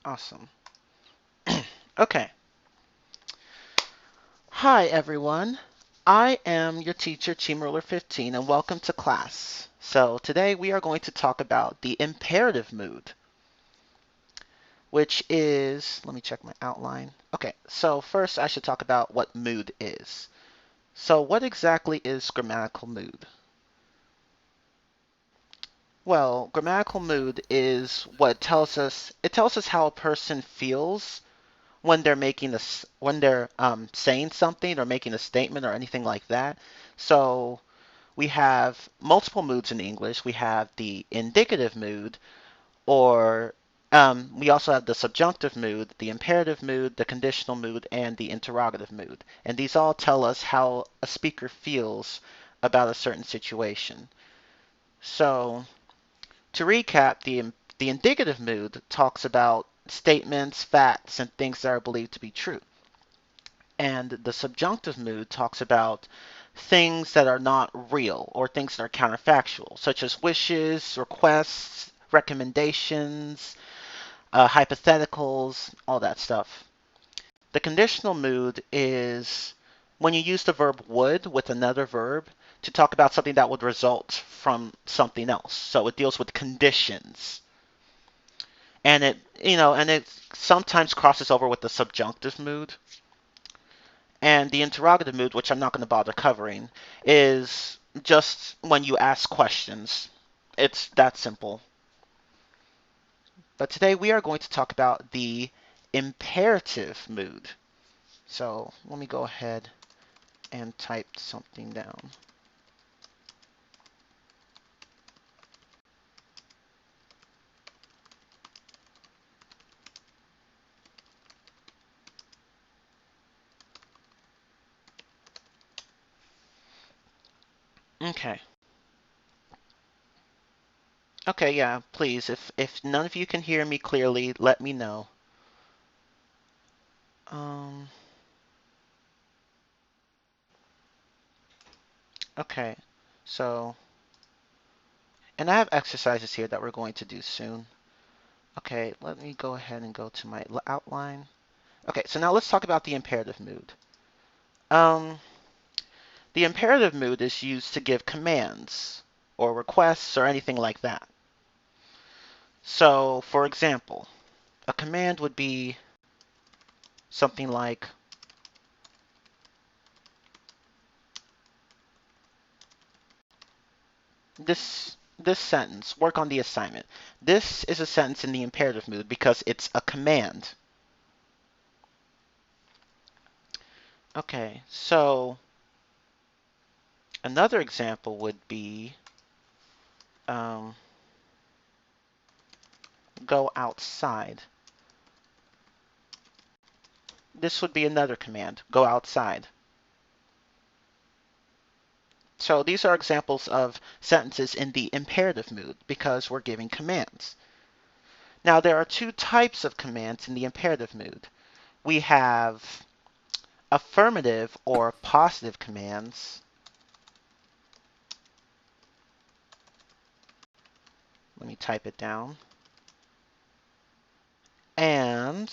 Awesome. Okay. Hi, everyone. I am your teacher, Chimaruler15, and welcome to class. So today we are going to talk about the imperative mood, which is, let me check my outline. Okay, so first I should talk about what mood is. So what exactly is grammatical mood? Well, grammatical mood is what it tells us how a person feels when they're saying something or making a statement or anything like that. So we have multiple moods in English. We have the indicative mood, or we also have the subjunctive mood, the imperative mood, the conditional mood, and the interrogative mood. And these all tell us how a speaker feels about a certain situation. So to recap, the indicative mood talks about statements, facts, and things that are believed to be true. And the subjunctive mood talks about things that are not real or things that are counterfactual, such as wishes, requests, recommendations, hypotheticals, all that stuff. The conditional mood is when you use the verb would with another verb to talk about something that would result from something else. So it deals with conditions. And it sometimes crosses over with the subjunctive mood. And the interrogative mood, which I'm not going to bother covering, is just when you ask questions. It's that simple. But today we are going to talk about the imperative mood. So let me go ahead and type something down. Okay. Okay, yeah, please. If none of you can hear me clearly, let me know. Um, okay. So, and I have exercises here that we're going to do soon. Okay, let me go ahead and go to my outline. Okay, so now let's talk about the imperative mood. Um, the imperative mood is used to give commands or requests or anything like that. So, for example, a command would be something like this sentence, work on the assignment. This is a sentence in the imperative mood because it's a command. Okay, so another example would be um, go outside. This would be another command, go outside. So these are examples of sentences in the imperative mood because we're giving commands. Now there are two types of commands in the imperative mood. We have affirmative or positive commands. Let me type it down. And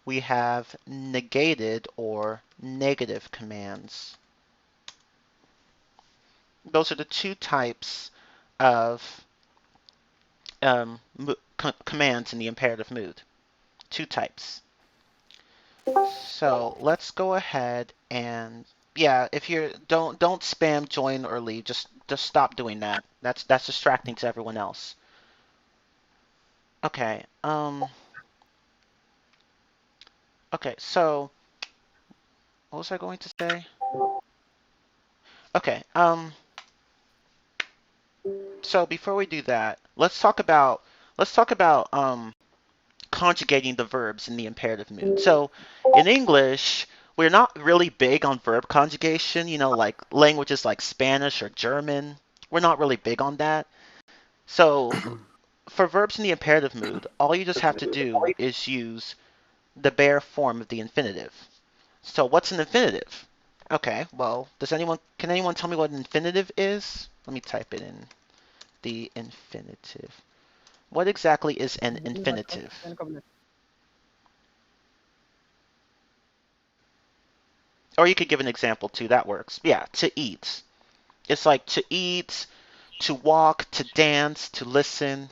we have negated or negative commands. Those are the two types of commands in the imperative mood. Two types. So let's go ahead and yeah, if you're don't spam join or leave. Just stop doing that. That's distracting to everyone else. Okay. Okay. So what was I going to say? Okay. So before we do that, let's talk about conjugating the verbs in the imperative mood. So in English, we're not really big on verb conjugation, like languages like Spanish or German. We're not really big on that. So for verbs in the imperative mood, all you just have to do is use the bare form of the infinitive. So what's an infinitive? Okay, well, can anyone tell me what an infinitive is? Let me type it in. The infinitive. What exactly is an infinitive? Or you could give an example too. That works. Yeah, to eat. It's like to eat, to walk, to dance, to listen,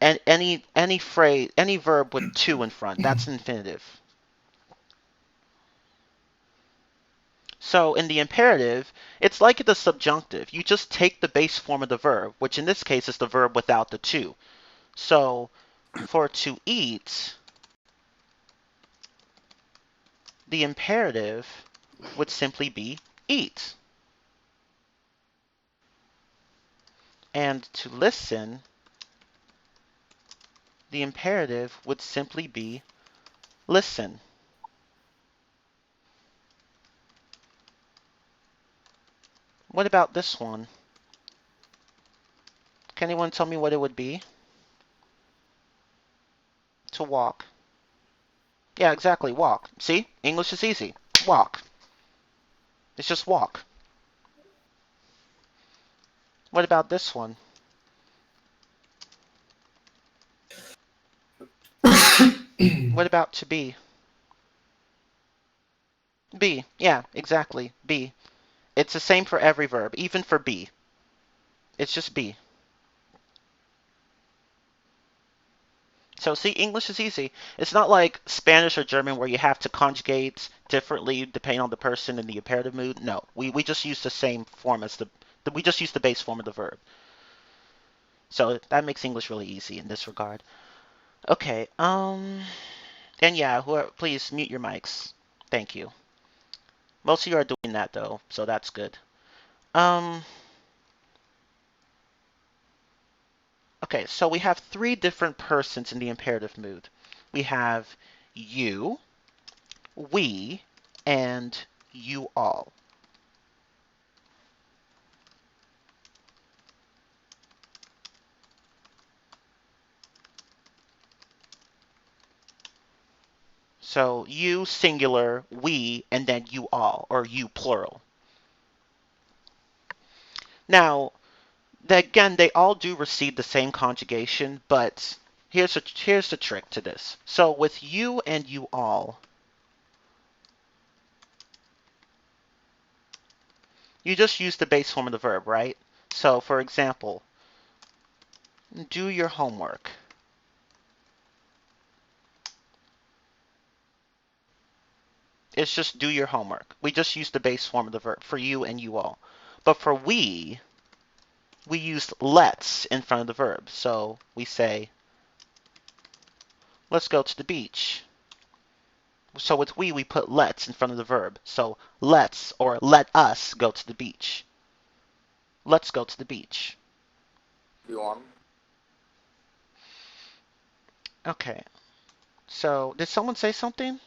and any phrase, any verb with to in front. That's an infinitive. So in the imperative, it's like the subjunctive. You just take the base form of the verb, which in this case is the verb without the to. So for to eat, the imperative would simply be eat. And to listen, the imperative would simply be listen. What about this one? Can anyone tell me what it would be? To walk. Yeah, exactly, walk. See? English is easy. Walk. It's just walk. What about this one? What about to be? Be. Yeah, exactly. Be. It's the same for every verb, even for be. It's just be. So see, English is easy. It's not like Spanish or German where you have to conjugate differently depending on the person in the imperative mood. No, we just use the same form as we just use the base form of the verb. So that makes English really easy in this regard. Okay, and yeah, please mute your mics. Thank you. Most of you are doing that though, so that's good. Um, okay, so we have three different persons in the imperative mood. We have you, we, and you all. So you singular, we, and then you all, or you plural. Now, again, they all do receive the same conjugation, but here's the trick to this. So with you and you all, you just use the base form of the verb, right? So for example, do your homework. It's just do your homework. We just use the base form of the verb for you and you all. But for we used let's in front of the verb. So we say, let's go to the beach. So with we put let's in front of the verb. So let's or let us go to the beach. Let's go to the beach. Everyone. Okay. So did someone say something?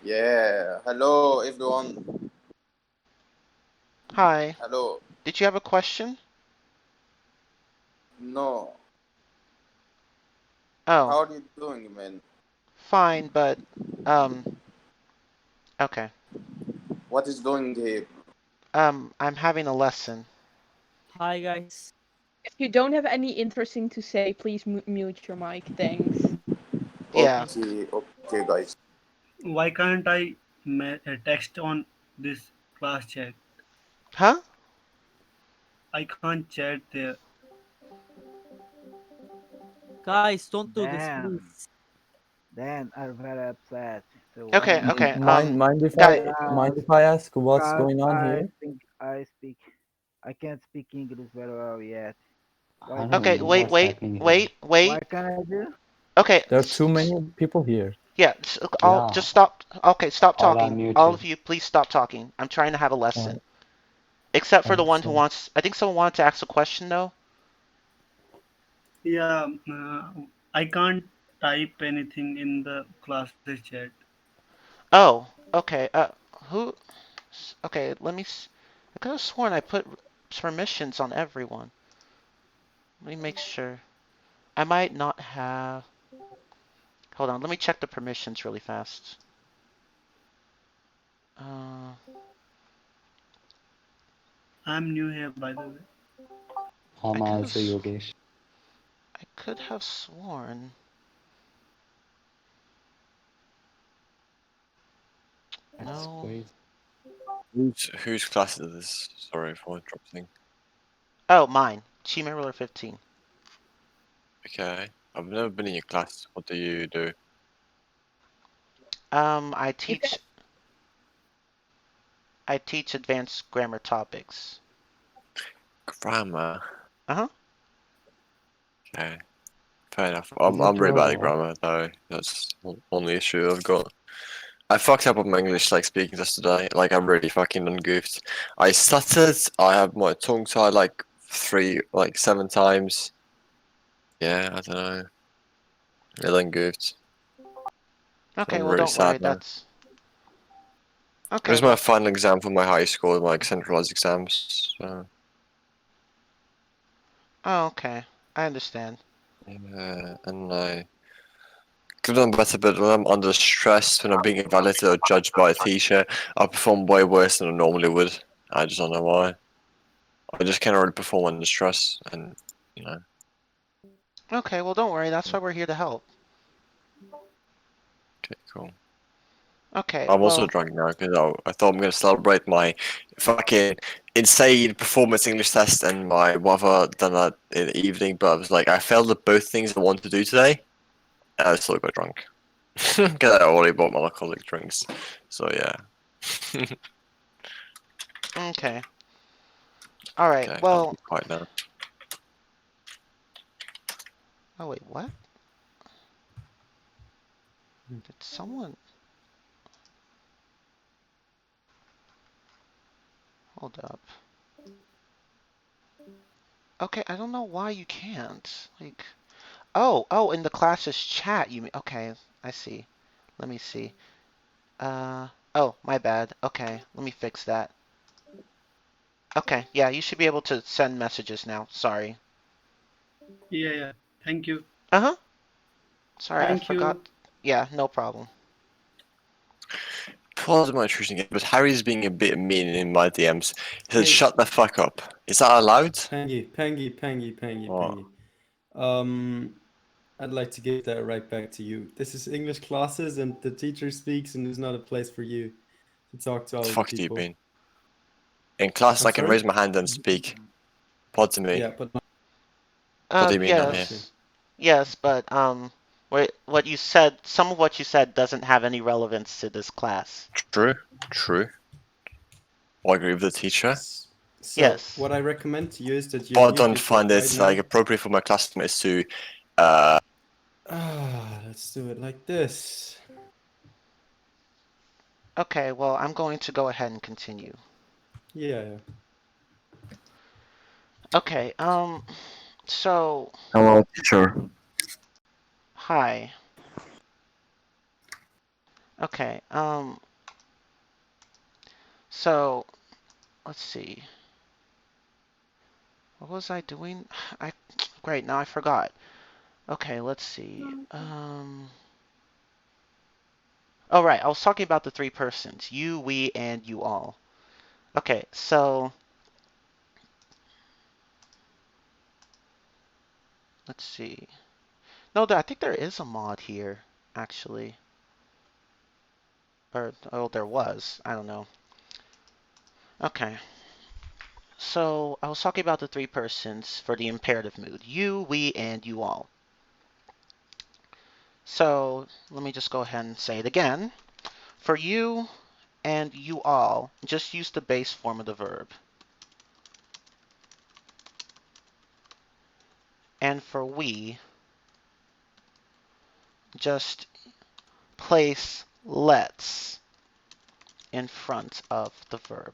Yeah. Hello, everyone. Hi. Hello. Did you have a question? No. Oh, How are you doing, man? fine, but um okay. What is doing here? I'm having a lesson. Hi guys. If you don't have any interesting to say, please mute your mic. Thanks. Yeah. Okay, guys. Why can't I text on this class chat? Huh? I can't chat there. Guys, don't do this, Damn, please. Dan are very upset. So why Okay, not? okay. Mind if I Guy, mind Because if I ask what's because going on I here? think I can't speak English very well yet. Why I do don't okay, know you wait, what's wait, happening here. wait, What wait. can I do? Okay, There are too many people here. yeah, I'll Yeah, just stop. Okay, stop all are talking. All muted. of you, please stop talking. I'm trying to have a Uh, lesson. Except for the one who so wants, I think someone wanted to ask a question though. Yeah, I can't type anything in the classes chat. Oh, okay. Who? Okay, I could have sworn I put permissions on everyone. Let me make sure. I might not have. Hold on, let me check the permissions really fast. Uh, I'm new here, by the way. I I'm could have, also Yogesh. I could have sworn. That's No. crazy. Whose class is this? Sorry for interrupting. Oh, mine. Chima Ruler 15. Okay. I've never been in your class. What do you do? I If teach I teach advanced grammar topics. Grammar. Uh-huh. Okay. Fair enough. Is I'm it really bad at your grammar though. That's the only issue I've got. I fucked up on my English like speaking test today. Like I really fucking done goofed. I stuttered. I had my tongue tied like 7 times. Yeah, I don't know. I done goofed. Okay, I'm well really don't worry. sad now. That's It okay. was my Well, final exam for my high school, like centralized exams. So oh, okay. I understand. yeah, and I could have done better, but when I'm under stress, when I'm being evaluated or judged by a teacher, I perform way worse than I normally would. I just don't know why. I just can't really perform under stress, and you know. Okay, well don't worry. That's Yeah. why we're here to help. Okay, cool. Okay, I'm also well, drunk now because I thought I'm gonna celebrate my fucking insane performance English test and my whatever done that in the evening, but I was like, I failed at both things I wanted to do today, and I still got drunk because I already bought my alcoholic drinks. So yeah. okay. All right. Okay, I'll be Well, quiet now. oh wait, what? Did someone? Hold up. Okay, I don't know why you can't. Like, oh, in the class's chat, you mean? Okay, I see. Let me see. Oh, my bad. Okay, let me fix that. Okay, yeah, you should be able to send messages now. Sorry. Yeah, yeah. Thank you. Uh-huh. Sorry, I Thank forgot. you. Yeah, no problem. Pause my intrusion again, but Harry's being a bit mean in my DMs. He said, Hey, "Shut the fuck up." Is that allowed? Pengy. What? Um, I'd like to give that right back to you. This is English classes, and the teacher speaks, and it's not a place for you to talk to The other fuck do you people. mean? In class, I'm I can sorry? raise my hand and speak. Pod to me. Yeah, but not What do you mean not here? here. Yes. Yes, but what you said, some of what you said doesn't have any relevance to this class. True. True. I agree with the teacher. So Yes. what I recommend to you is that you But I mute don't yourself find right it like now. appropriate for my classmates to uh Let's do it like this. Okay, well, I'm going to go ahead and continue. Yeah. Okay, so, Hello teacher. hi. Okay, so, let's see. What was I doing? Great, now I forgot. Okay, let's see. Oh, right, I was talking about the three persons. You, we, and you all. Okay, so, let's see. No, I think there is a mod here, actually. Or, oh, there was. I don't know. Okay. So, I was talking about the three persons for the imperative mood. You, we, and you all. So, let me just go ahead and say it again. For you and you all, just use the base form of the verb. And for we, just place let's in front of the verb.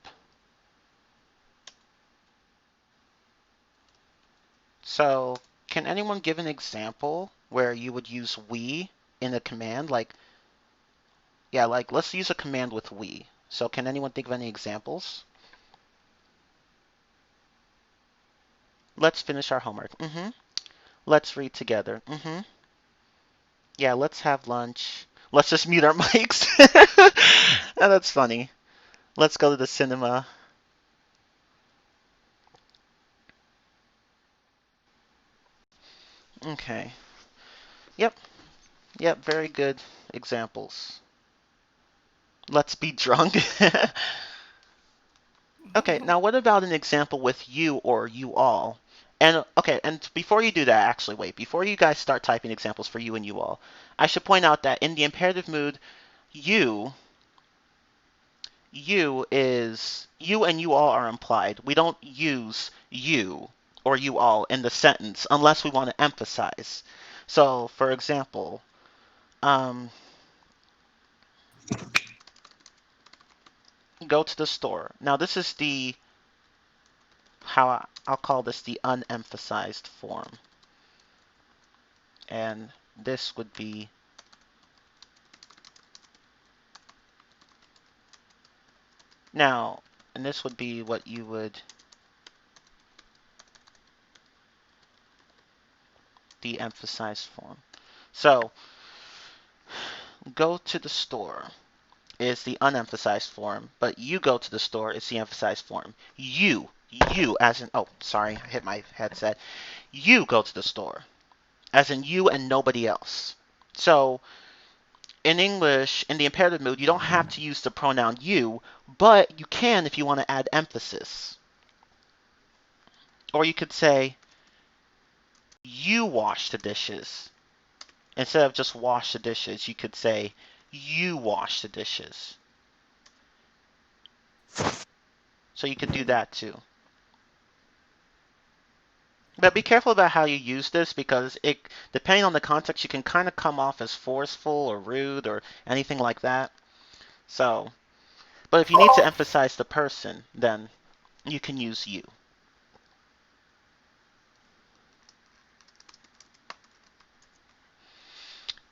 So, can anyone give an example where you would use we in a command? Like, yeah, like let's use a command with we. So, can anyone think of any examples? Let's finish our homework. Let's read together. Yeah, let's have lunch. Let's just mute our mics. Oh, that's funny. Let's go to the cinema. Okay. Yep. Yep. Very good examples. Let's be drunk. Okay, now what about an example with you or you all? And okay, and before you do that, actually, wait, before you guys start typing examples for you and you all, I should point out that in the imperative mood, you you and you all are implied. We don't use you or you all in the sentence unless we want to emphasize. So, for example, um, go to the store. Now, this is the I'll call this the unemphasized form, and this would be now, and this would be what you would the emphasized form. So, go to the store is the unemphasized form, but you go to the store is the emphasized form. You as in, oh, sorry, I hit my headset. You go to the store, as in you and nobody else. So, in English, in the imperative mood, you don't have to use the pronoun you, but you can if you want to add emphasis. Or you could say, you wash the dishes. Instead of just wash the dishes, you could say, you wash the dishes. So you could do that too. But be careful about how you use this because it, depending on the context, you can kind of come off as forceful or rude or anything like that. So, but if you need to emphasize the person, then you can use you.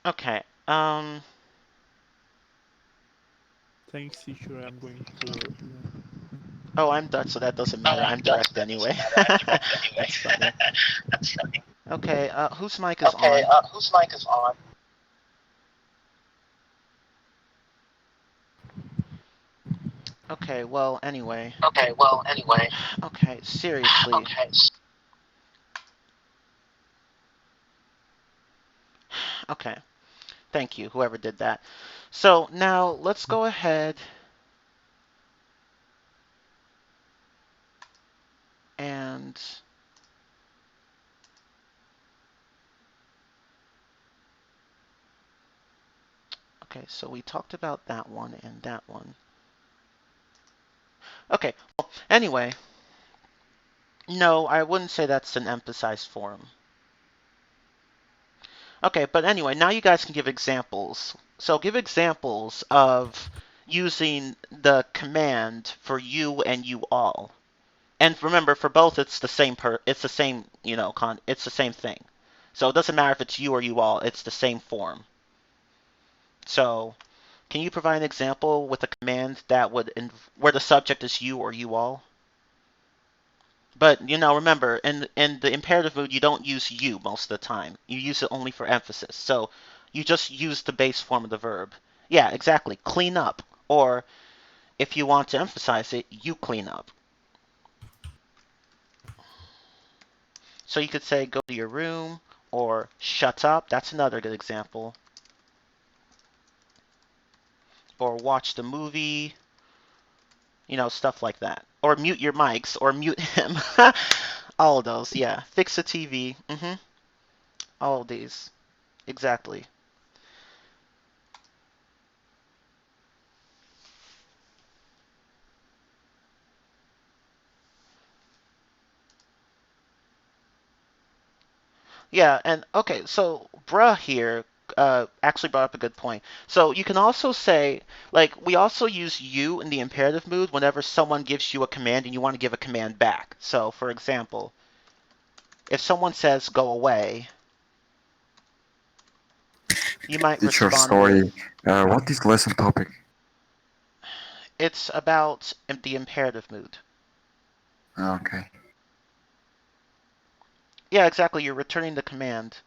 Okay. Thanks, teacher. I'm going for Oh, I'm Dutch, so that doesn't matter. I'm direct anyway. That's funny. Okay. Whose mic is on? Whose mic is on? Okay. Well, anyway. Okay, well, anyway. Okay. Seriously. Okay. Okay. Thank you, whoever did that. So now let's go ahead and okay, so we talked about that one and that one. Okay, well, anyway, no, I wouldn't say that's an emphasized form. Okay, but anyway, now you guys can give examples. So give examples of using the command for you and you all. And remember, for both, it's the same it's the same, it's the same thing. So it doesn't matter if it's you or you all, it's the same form. So, can you provide an example with a command that would where the subject is you or you all? But remember, in the imperative mood, you don't use you most of the time. You use it only for emphasis. So you just use the base form of the verb. Yeah, exactly. Clean up. Or if you want to emphasize it, you clean up. So you could say go to your room or shut up. That's another good example. Or watch the movie. Stuff like that. Or mute your mics, or mute him. All of those, yeah. Fix the TV. All of these. Exactly. Yeah, and okay, so bruh here actually brought up a good point. So you can also say, like, we also use you in the imperative mood whenever someone gives you a command and you want to give a command back. So, for example, if someone says go away, you might Teacher, respond with, sorry. What is lesson topic? it's about the imperative mood. Okay. Yeah, exactly. You're returning the command.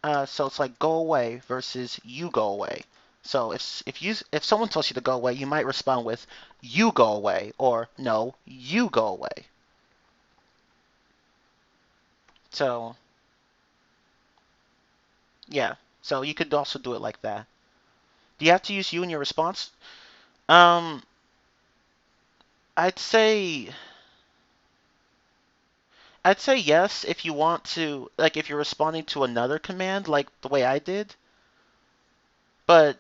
So it's like go away versus you go away. So if someone tells you to go away, you might respond with you go away or no, you go away. So yeah. So you could also do it like that. Do you have to use you in your response? Um, I'd say yes if you want to, like if you're responding to another command like the way I did. But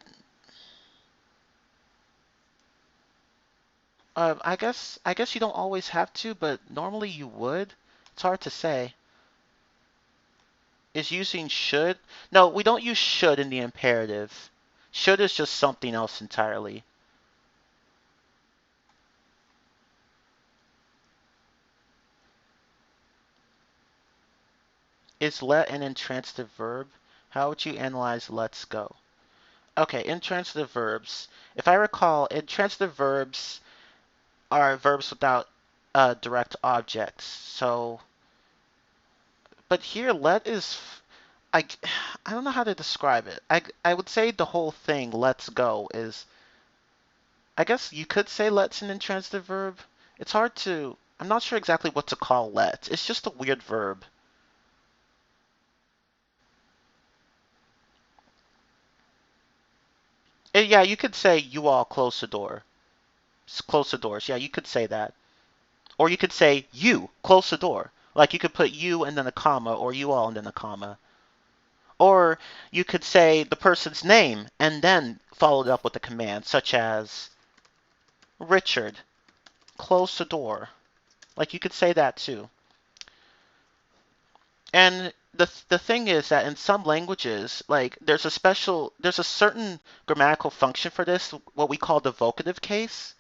I guess you don't always have to, but normally you would. It's hard to say. Is using should? No, we don't use should in the imperative. Should is just something else entirely. Is let an intransitive verb? How would you analyze let's go? Okay, intransitive verbs. If I recall, intransitive verbs are verbs without direct objects. So, but here let is, I, I don't know how to describe it. I would say the whole thing, let's go, is, I guess you could say let's an intransitive verb. It's hard to, I'm not sure exactly what to call let. It's just a weird verb. Yeah, you could say you all close the door. Close the doors. Yeah, you could say that. Or you could say you close the door. Like you could put you and then a comma, or you all and then a comma. Or you could say the person's name and then follow it up with a command, such as Richard, close the door. Like you could say that too. And the thing is that in some languages, like there's a certain grammatical function for this, what we call the vocative case.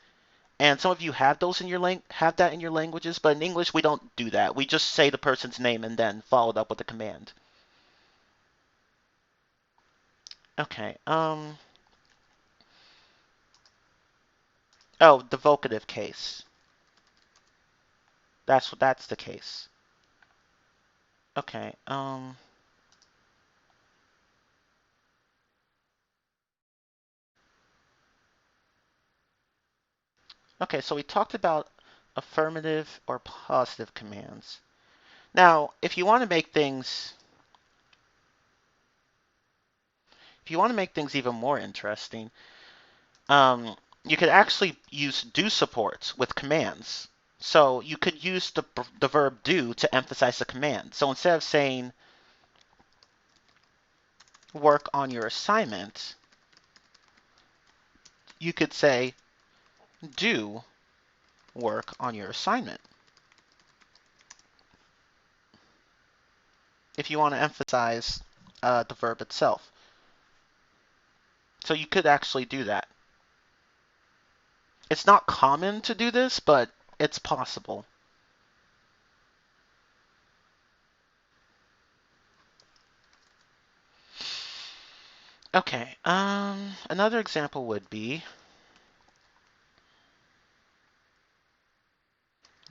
And some of you have those in your have that in your languages, but in English we don't do that. We just say the person's name and then follow it up with a command. Okay. Oh, the vocative case. That's the case. Okay. Okay, so we talked about affirmative or positive commands. Now, if you want to make things even more interesting, you could actually use do supports with commands. So you could use the verb do to emphasize the command. So instead of saying work on your assignment, you could say do work on your assignment. If you want to emphasize the verb itself. So you could actually do that. It's not common to do this, but it's possible. Okay, another example would be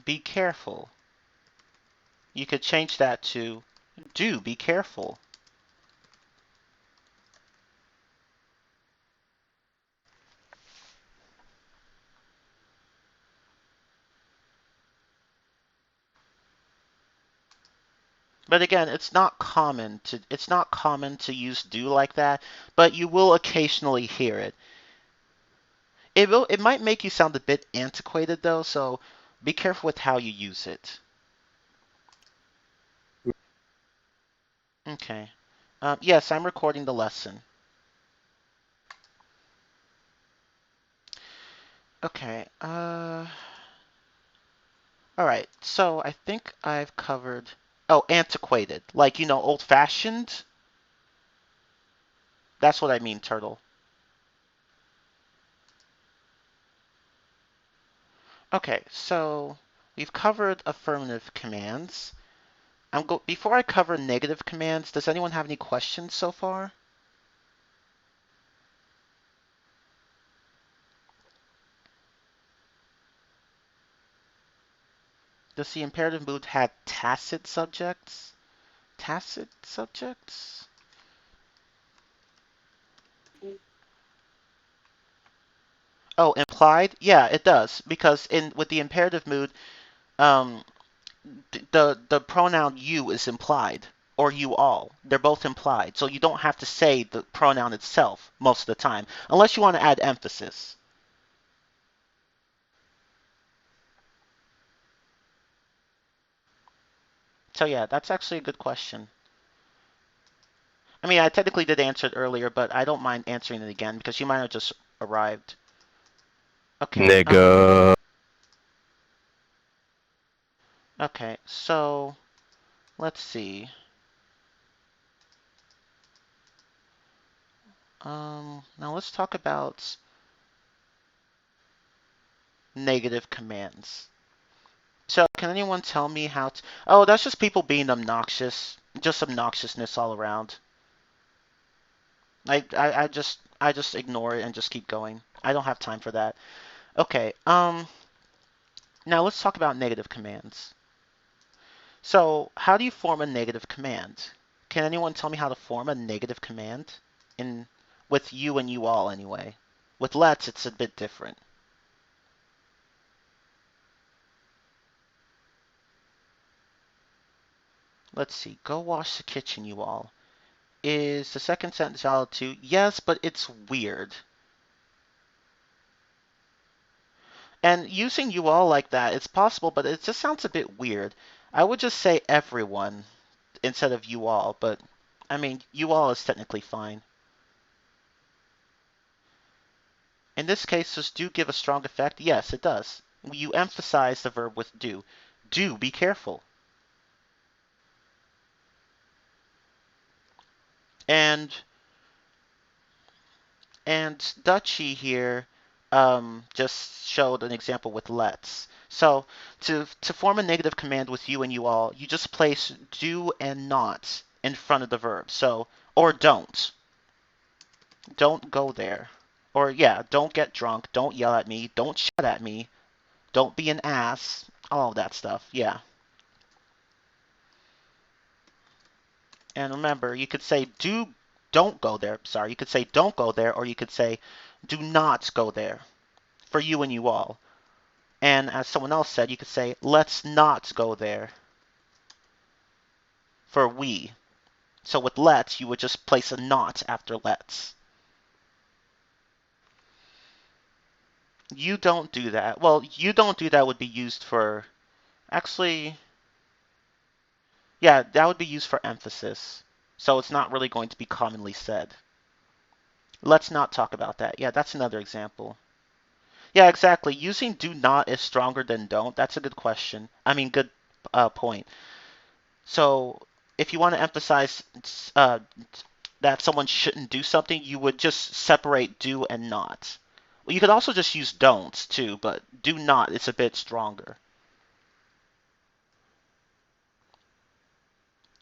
be careful. You could change that to do be careful. But again, it's not common to use do like that, but you will occasionally hear it. It might make you sound a bit antiquated though, so be careful with how you use it. Okay. Yes, I'm recording the lesson. Okay. All right. So I think I've covered. Oh, antiquated, like old-fashioned. That's what I mean, Turtle. Okay, so we've covered affirmative commands. Before I cover negative commands, does anyone have any questions so far? Does the imperative mood have tacit subjects? Tacit subjects? Oh, implied? Yeah, it does, because with the imperative mood, the pronoun you is implied. or you all. They're both implied. So you don't have to say the pronoun itself most of the time, unless you want to add emphasis. So yeah, that's actually a good question. I mean, I technically did answer it earlier, but I don't mind answering it again because you might have just arrived. Okay. Nigga. Okay, so let's see. Now let's talk about negative commands. So can anyone tell me how to... Oh, that's just people being obnoxious. Just obnoxiousness all around. I just ignore it and just keep going. I don't have time for that. Okay, now let's talk about negative commands. So how do you form a negative command? Can anyone tell me how to form a negative command? With you and you all anyway. With let's, it's a bit different. Let's see. Go wash the kitchen, you all. Is the second sentence valid too? Yes, but it's weird. And using you all like that, it's possible, but it just sounds a bit weird. I would just say everyone instead of you all, but I mean, you all is technically fine. In this case, does do give a strong effect? Yes, it does. You emphasize the verb with do. Do be careful. And Dutchy here just showed an example with let's. So to form a negative command with you and you all, you just place do and not in front of the verb. So, or don't. Don't go there. Or yeah, don't get drunk. Don't yell at me. Don't shout at me. Don't be an ass. All of that stuff. Yeah. And remember, you could say don't go there. Sorry, you could say don't go there, or you could say do not go there for you and you all. And as someone else said, you could say let's not go there for we. So with let's, you would just place a not after let's. You don't do that. Well, you don't do that would be used for, actually, yeah, that would be used for emphasis. So it's not really going to be commonly said. Let's not talk about that. Yeah, that's another example. Yeah, exactly. Using do not is stronger than don't. That's a good question. I mean, good point. So if you want to emphasize that someone shouldn't do something, you would just separate do and not. Well, you could also just use don'ts too, but do not is a bit stronger.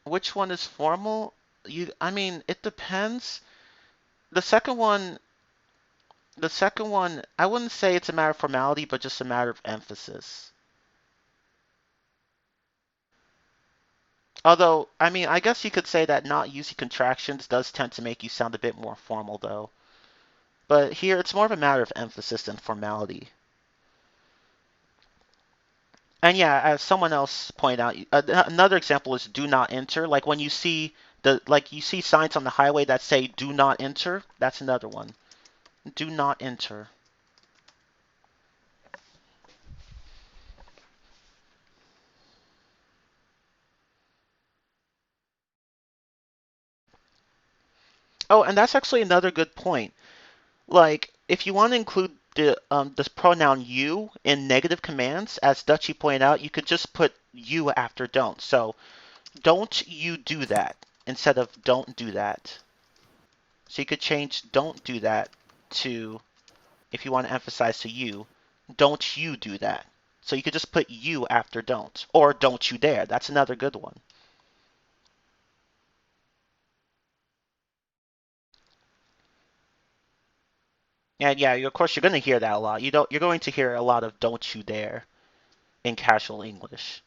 Which one is formal? I mean, it depends. The second one, I wouldn't say it's a matter of formality, but just a matter of emphasis. Although, I mean, I guess you could say that not using contractions does tend to make you sound a bit more formal, though. But here, it's more of a matter of emphasis than formality. And yeah, as someone else pointed out, another example is do not enter. Like when you see signs on the highway that say do not enter, that's another one. Do not enter. Oh, and that's actually another good point. Like, if you want to include this pronoun you in negative commands, as Dutchy pointed out, you could just put you after don't. So, don't you do that instead of don't do that. So you could change don't do that to, if you want to emphasize to you, don't you do that. So you could just put you after don't. Or don't you dare. That's another good one. And yeah, of course you're going to hear that a lot. You're going to hear a lot of don't you dare in casual English.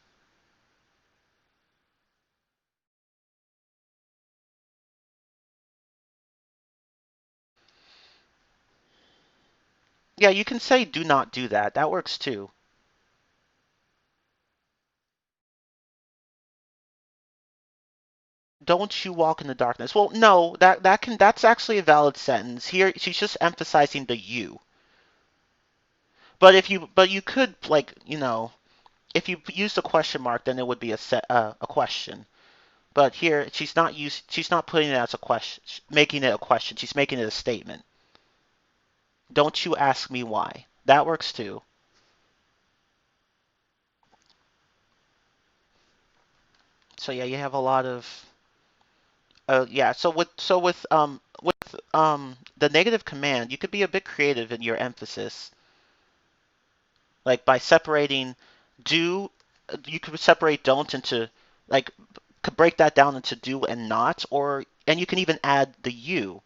Yeah, you can say do not do that. That works too. don't you walk in the darkness. Well, no, that's actually a valid sentence. Here she's just emphasizing the you. But you could, like, if you use a question mark, then it would be a question. But here she's not putting it as a question, making it a question. She's making it a statement. Don't you ask me why. That works too. So yeah, you have a lot of yeah. So with the negative command, you could be a bit creative in your emphasis, like by separating do. You could separate don't into, like, could break that down into do and not, and you can even add the you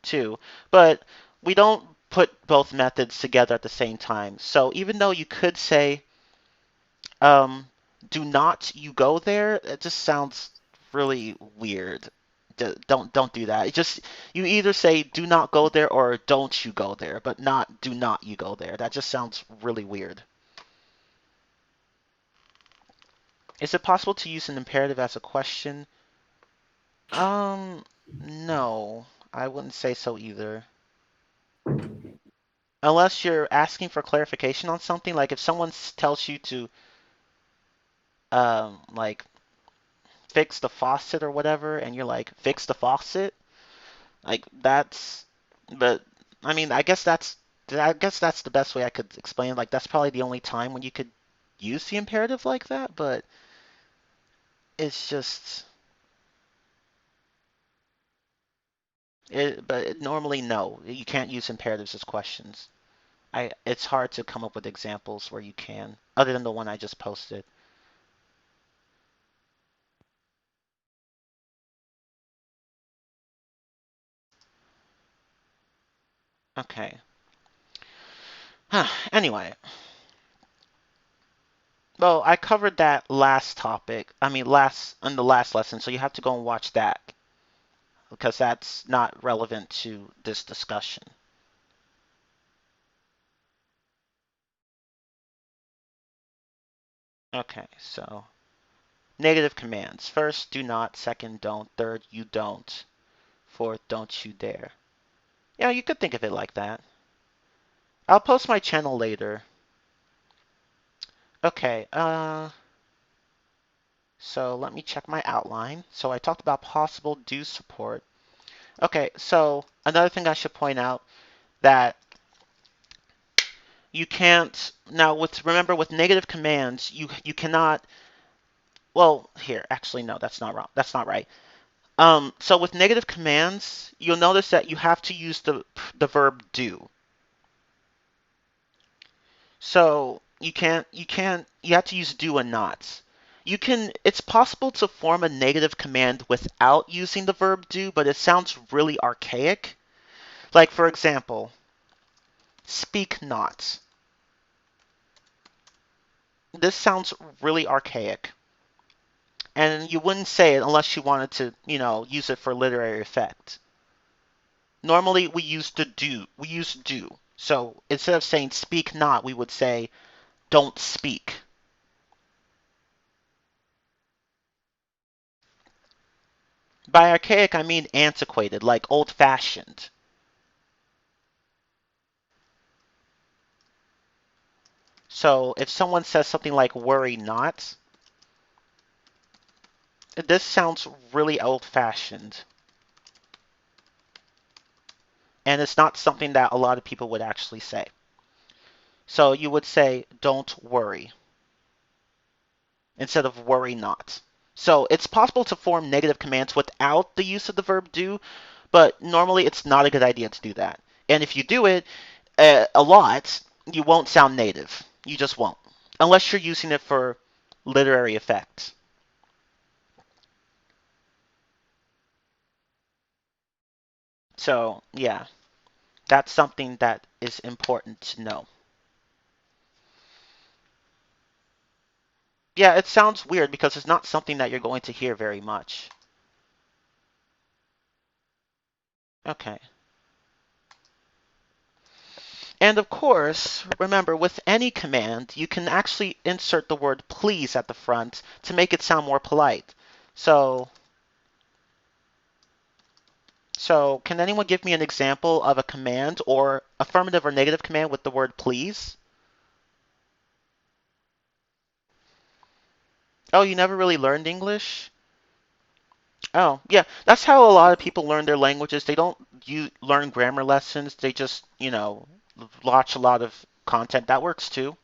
too. But we don't put both methods together at the same time. So even though you could say um, do not you go there, it just sounds really weird. Don't do that. It just, you either say do not go there or don't you go there, but not do not you go there. That just sounds really weird. Is it possible to use an imperative as a question? No, I wouldn't say so either. Unless you're asking for clarification on something, like if someone tells you to like fix the faucet or whatever, and you're like, fix the faucet, like that's, but I mean, I guess that's the best way I could explain it. Like that's probably the only time when you could use the imperative like that, but it's just normally no, you can't use imperatives as questions. It's hard to come up with examples where you can, other than the one I just posted. Okay. Anyway, well, I covered that last topic. I mean, in the last lesson, so you have to go and watch that because that's not relevant to this discussion. Okay, so negative commands. First, do not. Second, don't. Third, you don't. Fourth, don't you dare. Yeah, you could think of it like that. I'll post my channel later. Okay, so let me check my outline. So I talked about possible do support. Okay, so another thing I should point out that you can't now remember with negative commands you cannot, well, here, actually no, that's not wrong. That's not right. So with negative commands, you'll notice that you have to use the verb do. So you have to use do and not. It's possible to form a negative command without using the verb do, but it sounds really archaic. Like for example, speak not. This sounds really archaic. And you wouldn't say it unless you wanted to, use it for literary effect. Normally we use do. So instead of saying speak not, we would say don't speak. By archaic, I mean antiquated, like old-fashioned. So if someone says something like worry not, this sounds really old-fashioned. And it's not something that a lot of people would actually say. So you would say don't worry instead of worry not. So it's possible to form negative commands without the use of the verb do, but normally it's not a good idea to do that. And if you do it a lot, you won't sound native. You just won't. Unless you're using it for literary effect. So, yeah, that's something that is important to know. Yeah, it sounds weird because it's not something that you're going to hear very much. Okay. And of course, remember, with any command, you can actually insert the word please at the front to make it sound more polite. So, So, can anyone give me an example of a command or affirmative or negative command with the word please? Oh, you never really learned English? Oh, yeah. That's how a lot of people learn their languages. They don't learn grammar lessons. They just, watch a lot of content. That works too.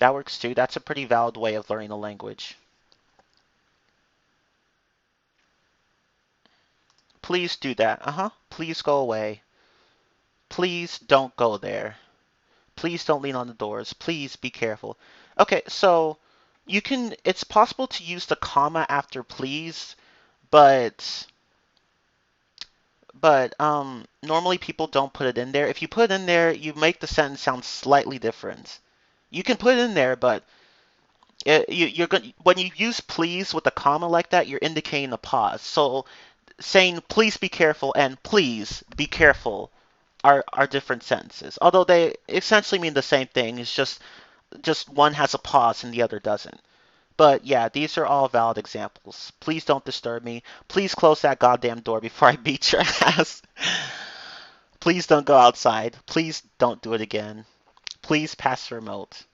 That works too. That's a pretty valid way of learning a language. Please do that. Uh-huh. Please go away. Please don't go there. Please don't lean on the doors. Please be careful. Okay, so it's possible to use the comma after please, but normally people don't put it in there. If you put it in there, you make the sentence sound slightly different. You can put it in there, but you're going when you use please with a comma like that, you're indicating a pause. So saying please be careful and please be careful are different sentences. Although they essentially mean the same thing. It's just one has a pause and the other doesn't. But yeah, these are all valid examples. Please don't disturb me. Please close that goddamn door before I beat your ass. Please don't go outside. Please don't do it again. Please pass the remote.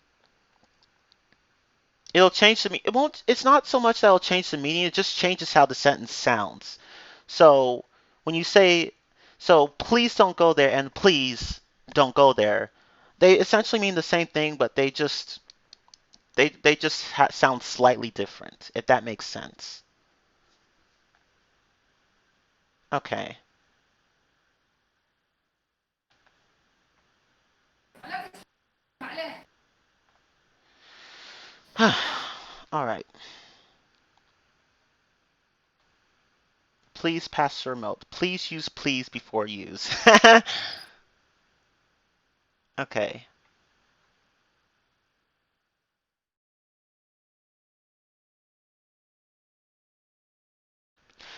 It'll change the meaning. It won't. It's not so much that it'll change the meaning. It just changes how the sentence sounds. So when you say, so please don't go there and please don't go there, they essentially mean the same thing, but they just sound slightly different. If that makes sense. Okay. All right. Please pass the remote. Please use please before use. Okay.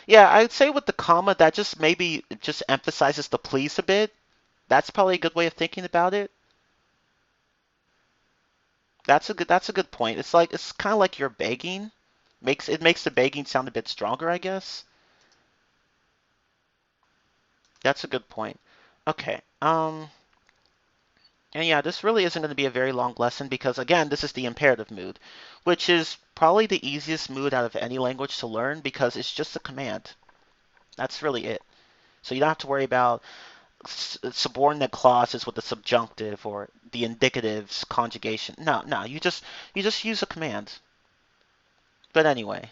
Yeah, I'd say with the comma, that just maybe just emphasizes the please a bit. That's probably a good way of thinking about it. That's a good point. It's kind of like you're begging. Makes the begging sound a bit stronger, I guess. That's a good point. Okay. And yeah, this really isn't going to be a very long lesson because again, this is the imperative mood, which is probably the easiest mood out of any language to learn because it's just a command. That's really it. So you don't have to worry about subordinate clauses with the subjunctive or the indicatives conjugation. No, no, you just use a command. But anyway,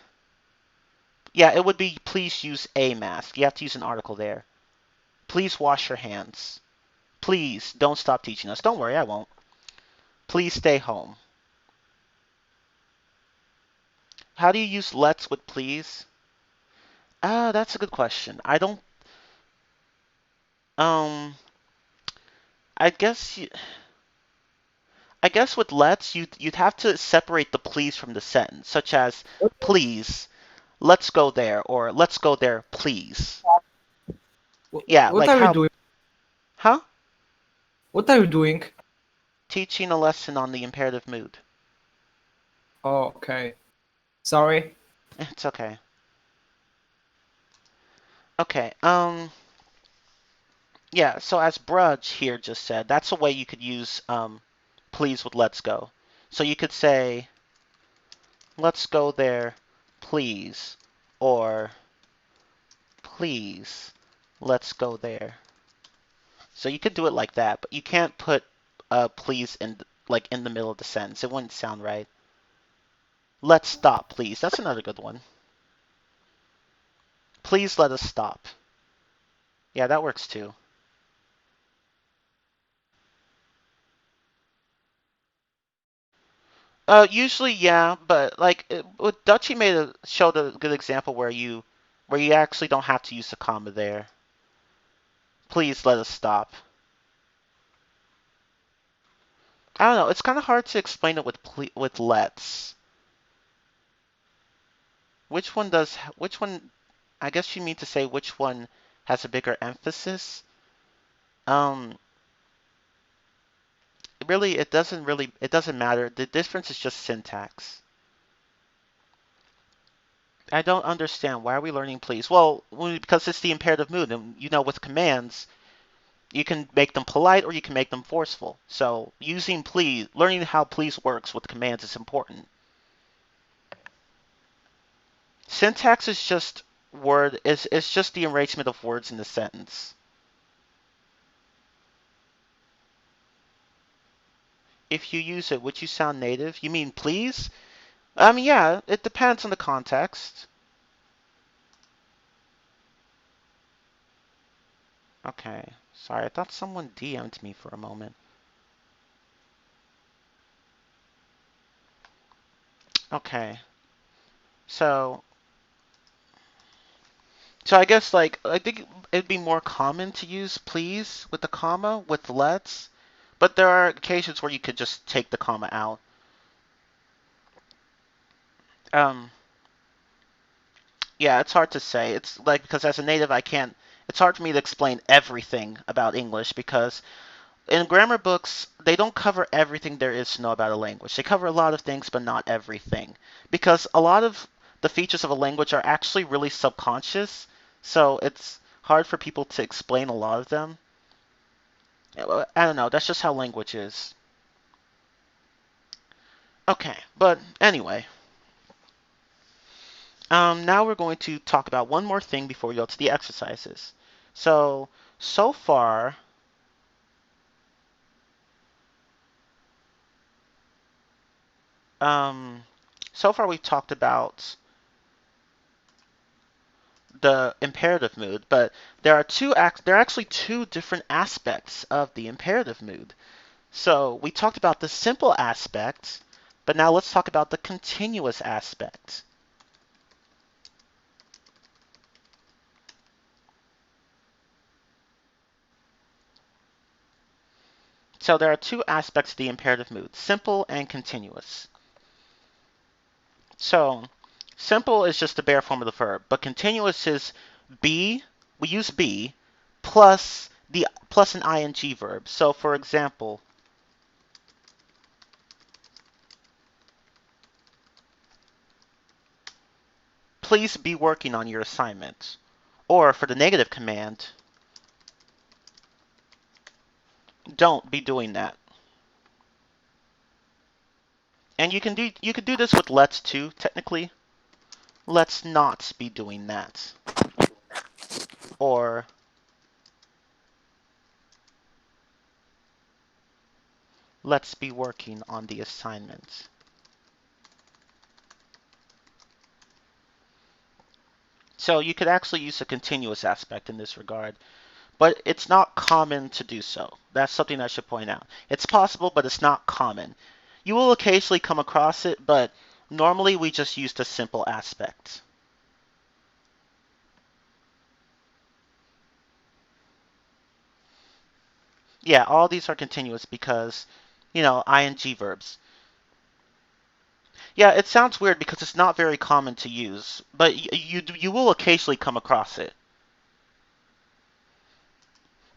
yeah, it would be please use a mask. You have to use an article there. Please wash your hands. Please don't stop teaching us. Don't worry, I won't. Please stay home. How do you use let's with please? That's a good question. I don't um I guess I guess with let's you'd have to separate the please from the sentence, such as please, let's go there or let's go there, please. Yeah, What like are you how doing? huh? What are you doing? Teaching a lesson on the imperative mood. Oh, okay. Sorry. It's okay. Okay. Yeah, so as Brudge here just said, that's a way you could use please with let's go. So you could say let's go there, please, or please, let's go there. So you could do it like that, but you can't put please in the middle of the sentence. It wouldn't sound right. Let's stop, please. That's another good one. Please let us stop. Yeah, that works too. Usually, yeah, but like with Dutchy showed a good example where you actually don't have to use the comma there. Please let us stop. I don't know. It's kind of hard to explain it with let's. Which one? I guess you mean to say which one has a bigger emphasis. Um, it doesn't matter. The difference is just syntax. I don't understand. Why are we learning please? Well, because it's the imperative mood, and with commands, you can make them polite or you can make them forceful. So using please, learning how please works with commands is important. Syntax is just it's just the arrangement of words in the sentence. If you use it, would you sound native? You mean please? Yeah, it depends on the context. Okay, sorry, I thought someone DM'd me for a moment. Okay, so I guess I think it'd be more common to use please with the comma with let's, but there are occasions where you could just take the comma out. Yeah, it's hard to say. It's because as a native, it's hard for me to explain everything about English because in grammar books, they don't cover everything there is to know about a language. They cover a lot of things, but not everything. Because a lot of the features of a language are actually really subconscious, so it's hard for people to explain a lot of them. I don't know, that's just how language is. Okay, but anyway. Now we're going to talk about one more thing before we go to the exercises. So far, we've talked about the imperative mood, but there are actually two different aspects of the imperative mood. So we talked about the simple aspect, but now let's talk about the continuous aspect. So there are two aspects of the imperative mood, simple and continuous. So simple is just the bare form of the verb, but continuous is be, we use be, plus an ing verb. So for example, please be working on your assignment. Or for the negative command, don't be doing that. And you can do this with let's too, technically. Let's not be doing that. Or let's be working on the assignment. So you could actually use a continuous aspect in this regard, but it's not common to do so. That's something I should point out. It's possible, but it's not common. You will occasionally come across it, but normally we just use the simple aspect. Yeah, all these are continuous because, ing verbs. Yeah, it sounds weird because it's not very common to use, but you will occasionally come across it.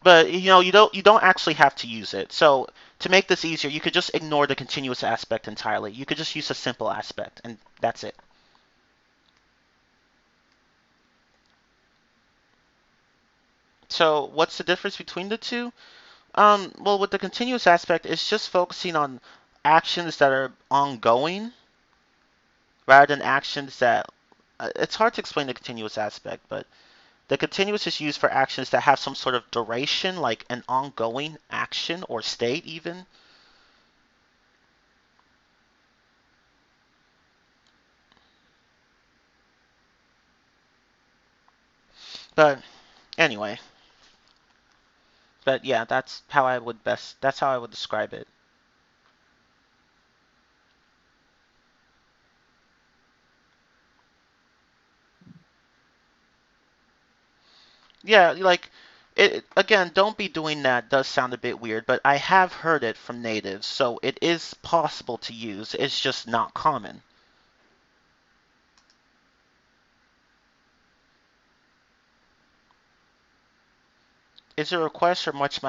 But you don't actually have to use it. So to make this easier, you could just ignore the continuous aspect entirely. You could just use a simple aspect, and that's it. So what's the difference between the two? Well, with the continuous aspect, it's just focusing on actions that are ongoing rather than actions that... it's hard to explain the continuous aspect, but the continuous is used for actions that have some sort of duration, like an ongoing action or state even. But anyway, yeah, that's how I would describe it. Yeah, again, don't be doing that does sound a bit weird, but I have heard it from natives, so it is possible to use. It's just not common. Is it a request or much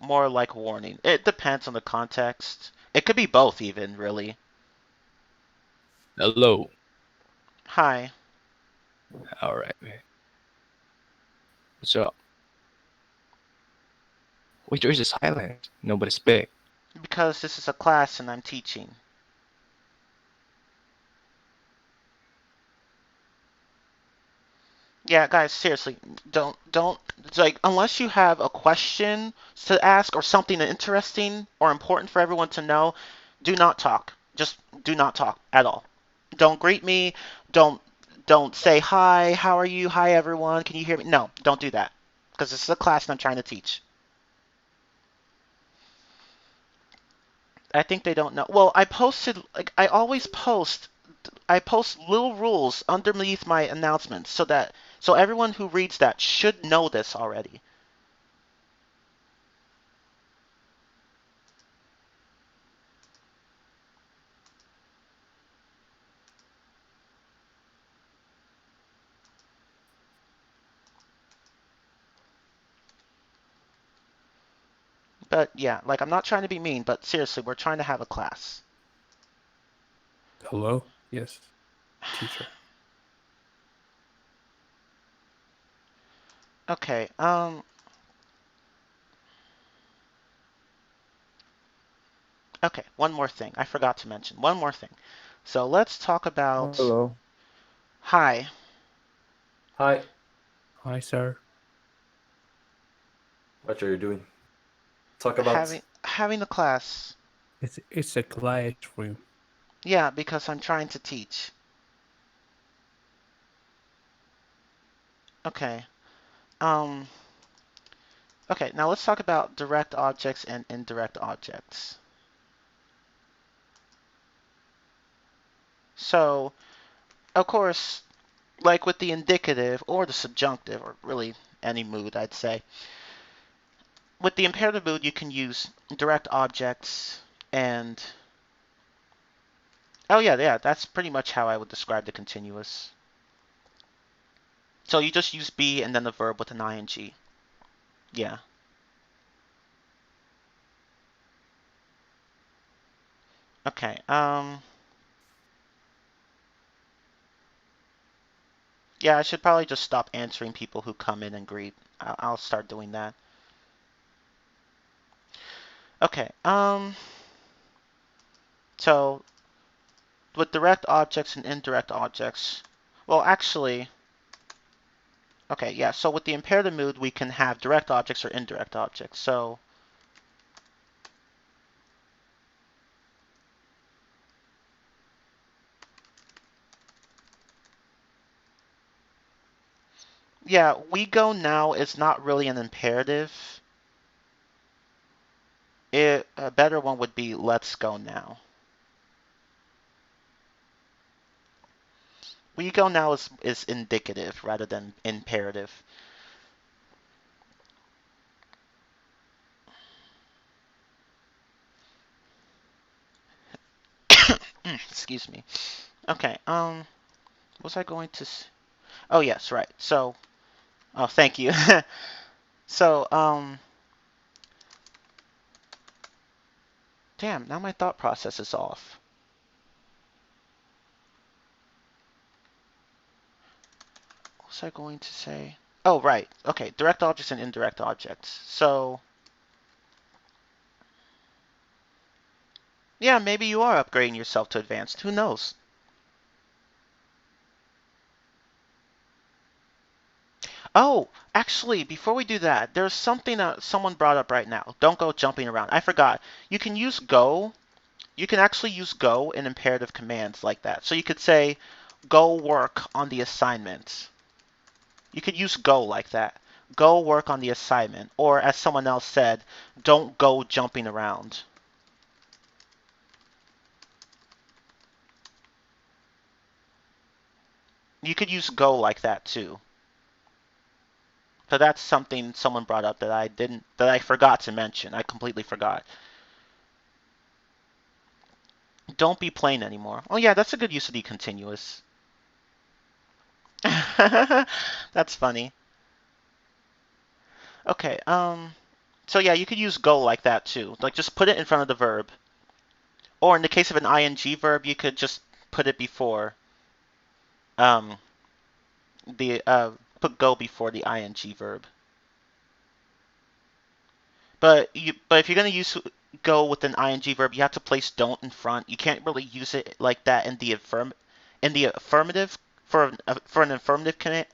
more like warning? It depends on the context. It could be both even, really. Hello. Hi. All right, man. What's up? Which is silent? Nobody speak. Because this is a class and I'm teaching. Yeah, guys, seriously, don't it's like unless you have a question to ask or something interesting or important for everyone to know, do not talk. Just do not talk at all. Don't greet me. Don't don't say hi, how are you? Hi everyone. Can you hear me? No, don't do that. Because this is a class and I'm trying to teach. I think they don't know. Well, I posted like I post little rules underneath my announcements so everyone who reads that should know this already. But yeah, like I'm not trying to be mean, but seriously, we're trying to have a class. Hello? Yes, teacher. Okay, okay, one more thing. I forgot to mention. One more thing. So let's talk about Hello. hi. Hi. Hi, sir. What are you doing? Talk about. Having a class. It's a classroom. Yeah, because I'm trying to teach. Okay. Um okay, now let's talk about direct objects and indirect objects. So, of course, like with the indicative or the subjunctive, or really any mood, I'd say. With the imperative mood, you can use direct objects and oh yeah, that's pretty much how I would describe the continuous. So you just use be and then the verb with an ing. Yeah. Okay. Yeah, I should probably just stop answering people who come in and greet. I'll start doing that. Okay. So with direct objects and indirect objects, well, actually, okay, yeah. So with the imperative mood, we can have direct objects or indirect objects. So yeah, we go now is not really an imperative. A better one would be let's go now. We go now is indicative rather than imperative. Excuse me. Okay, was I going to oh yes, right. So, oh, thank you. So, damn, now my thought process is off. What was I going to say? Oh, right. Okay, direct objects and indirect objects. So, yeah, maybe you are upgrading yourself to advanced. Who knows? Oh, actually, before we do that, there's something that someone brought up right now. Don't go jumping around. I forgot. You can use go. You can actually use go in imperative commands like that. So you could say, go work on the assignment. You could use go like that. Go work on the assignment. Or as someone else said, don't go jumping around. You could use go like that too. So that's something someone brought up that I forgot to mention. I completely forgot. Don't be plain anymore. Oh yeah, that's a good use of the continuous. That's funny. Okay, so yeah, you could use go like that too. Like just put it in front of the verb. Or in the case of an ing verb, you could just put it before. Um, The put go before the ing verb. But if you're gonna use go with an ing verb, you have to place don't in front. You can't really use it like that in the affirmative for an affirmative command.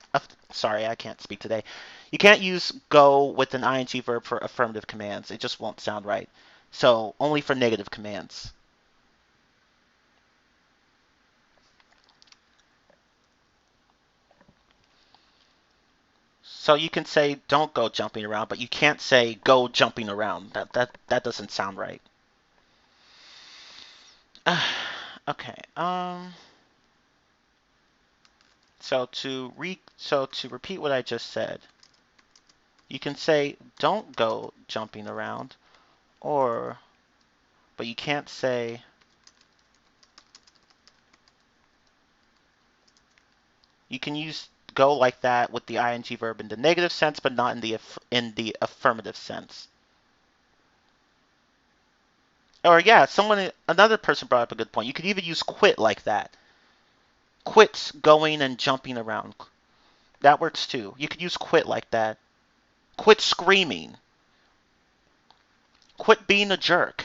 Sorry, I can't speak today. You can't use go with an ing verb for affirmative commands. It just won't sound right. So only for negative commands. So you can say don't go jumping around, but you can't say go jumping around. That doesn't sound right. Okay. So to repeat what I just said, you can say don't go jumping around, but you can't say you can use go like that with the ing verb in the negative sense, but not in the affirmative sense. Or yeah, another person brought up a good point. You could even use quit like that. Quit going and jumping around. That works too. You could use quit like that. Quit screaming. Quit being a jerk.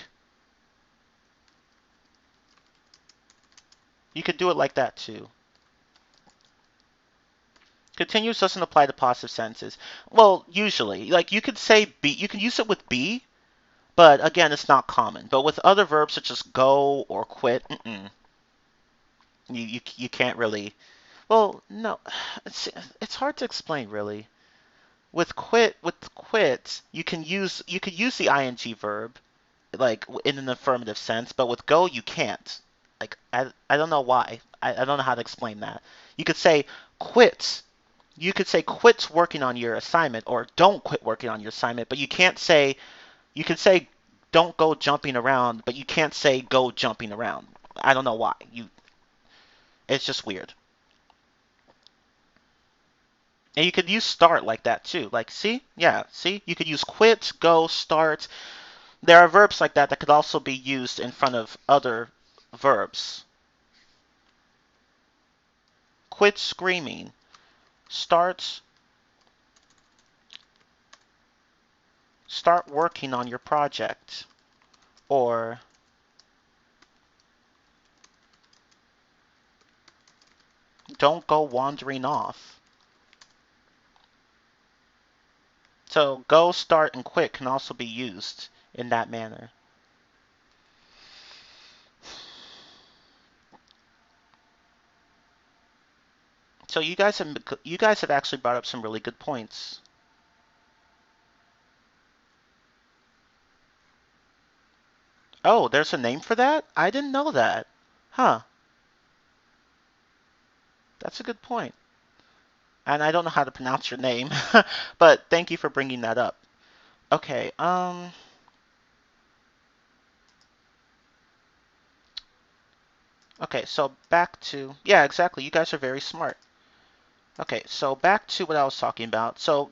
You could do it like that too. Continuous doesn't apply to positive sentences. Well, usually. Like you could say be, you can use it with be, but again, it's not common. But with other verbs such as go or quit, you can't really. Well, no, it's hard to explain really. With quit, you could use the ing verb like in an affirmative sense, but with go you can't. Like I don't know why. I don't know how to explain that. You could say quit. You could say quit working on your assignment or don't quit working on your assignment, but you can't say you can say don't go jumping around, but you can't say go jumping around. I don't know why. It's just weird. And you could use start like that too. Like see? Yeah, see? You could use quit, go, start. There are verbs like that that could also be used in front of other verbs. Quit screaming. Start working on your project. Or don't go wandering off. So go, start, and quit can also be used in that manner. So you guys have actually brought up some really good points. Oh, there's a name for that? I didn't know that. Huh. That's a good point. And I don't know how to pronounce your name, but thank you for bringing that up. Okay, okay, so back to, yeah, exactly. You guys are very smart. Okay, so back to what I was talking about. So,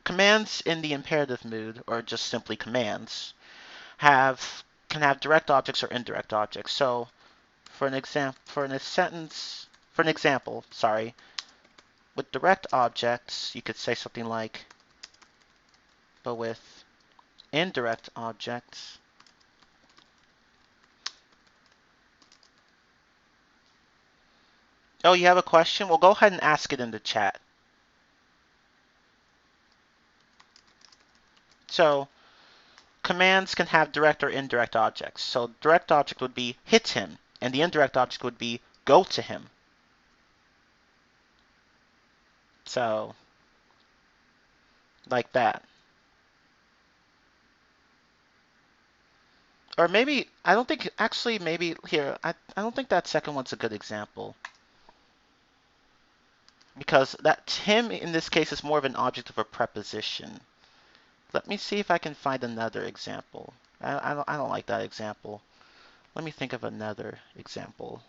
commands in the imperative mood, or just simply commands, can have direct objects or indirect objects. So, for an example, sorry, with direct objects, you could say something like, but with indirect objects, oh, you have a question? Well, go ahead and ask it in the chat. So, commands can have direct or indirect objects. So, direct object would be hit him, and the indirect object would be go to him. So, like that. Or maybe, I don't think, actually, maybe here, I don't think that second one's a good example. Because that him in this case is more of an object of a preposition. Let me see if I can find another example. I don't like that example. Let me think of another example.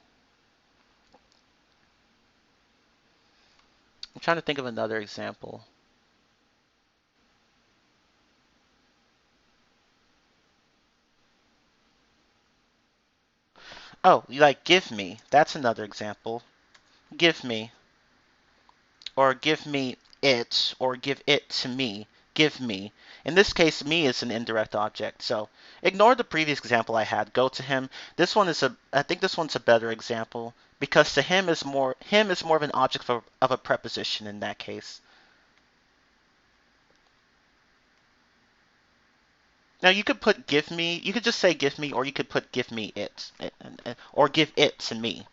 I'm trying to think of another example. Oh, like give me. That's another example. Give me. or give me it, or give it to me. Give me. In this case, me is an indirect object. So ignore the previous example I had. Go to him. I think this one's a better example because to him is more of an object of a preposition in that case. Now you could put give me. You could just say give me, or you could put give me it, or give it to me.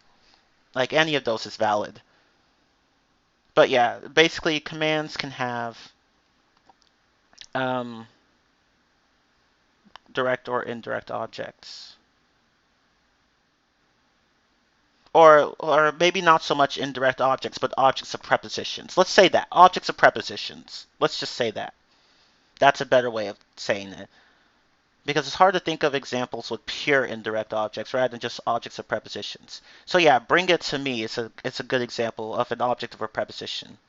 Like any of those is valid. But yeah, basically commands can have direct or indirect objects. Or maybe not so much indirect objects, but objects of prepositions. Let's say that. Objects of prepositions. Let's just say that. That's a better way of saying it. Because it's hard to think of examples with pure indirect objects rather than just objects of prepositions. So yeah, bring it to me. It's a good example of an object of a preposition.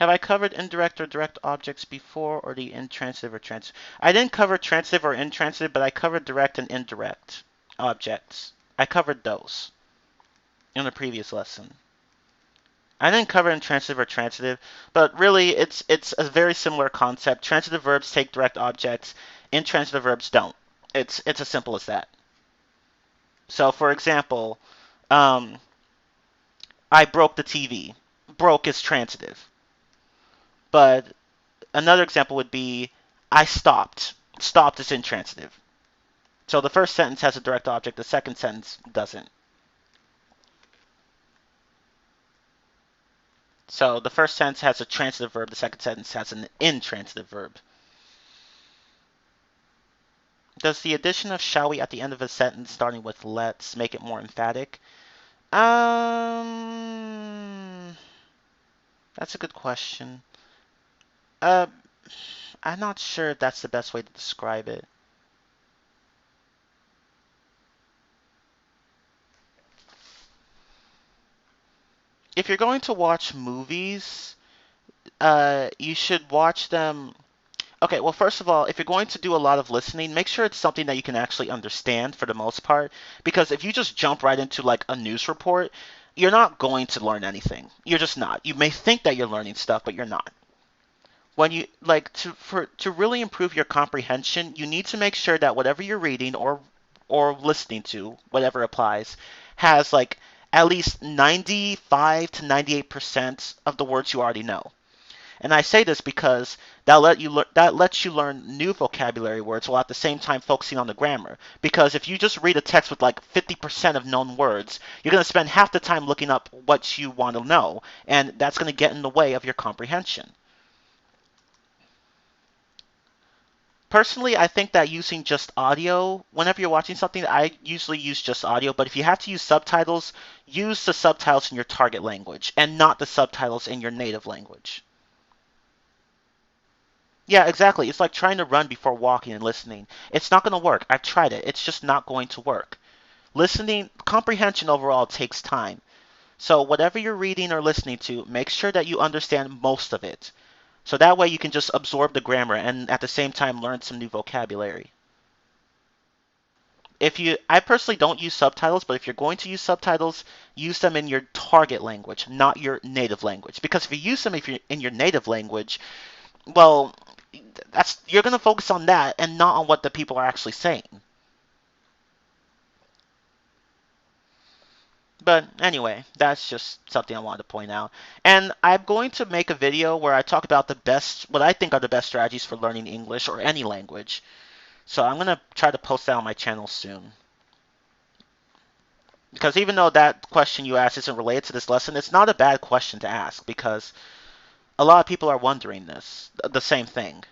Have I covered indirect or direct objects before, or the intransitive or transitive? I didn't cover transitive or intransitive, but I covered direct and indirect objects. I covered those in the previous lesson. I didn't cover intransitive or transitive, but really it's a very similar concept. Transitive verbs take direct objects, intransitive verbs don't. It's as simple as that. So for example, I broke the TV. Broke is transitive. But another example would be I stopped. Stopped is intransitive. So the first sentence has a direct object, the second sentence doesn't. So the first sentence has a transitive verb, the second sentence has an intransitive verb. Does the addition of shall we at the end of a sentence starting with let's make it more emphatic? That's a good question. I'm not sure if that's the best way to describe it. If you're going to watch movies, you should watch them. Okay, well, first of all, if you're going to do a lot of listening, make sure it's something that you can actually understand for the most part. Because if you just jump right into like a news report, you're not going to learn anything. You're just not. You may think that you're learning stuff, but you're not. When you like to really improve your comprehension, you need to make sure that whatever you're reading or listening to, whatever applies, has like at least 95 to 98% of the words you already know. And I say this because that lets you learn new vocabulary words while at the same time focusing on the grammar. Because if you just read a text with like 50% of known words, you're going to spend half the time looking up what you want to know, and that's going to get in the way of your comprehension. Personally, I think that using just audio, whenever you're watching something, I usually use just audio, but if you have to use subtitles, use the subtitles in your target language and not the subtitles in your native language. Yeah, exactly. It's like trying to run before walking and listening. It's not going to work. I've tried it. It's just not going to work. Listening, comprehension overall takes time. So whatever you're reading or listening to, make sure that you understand most of it. So that way you can just absorb the grammar and at the same time learn some new vocabulary. I personally don't use subtitles, but if you're going to use subtitles, use them in your target language, not your native language. Because if you use them in your native language, well, you're going to focus on that and not on what the people are actually saying. But anyway, that's just something I wanted to point out. And I'm going to make a video where I talk about what I think are the best strategies for learning English or any language. So I'm going to try to post that on my channel soon. Because even though that question you asked isn't related to this lesson, it's not a bad question to ask because a lot of people are wondering the same thing.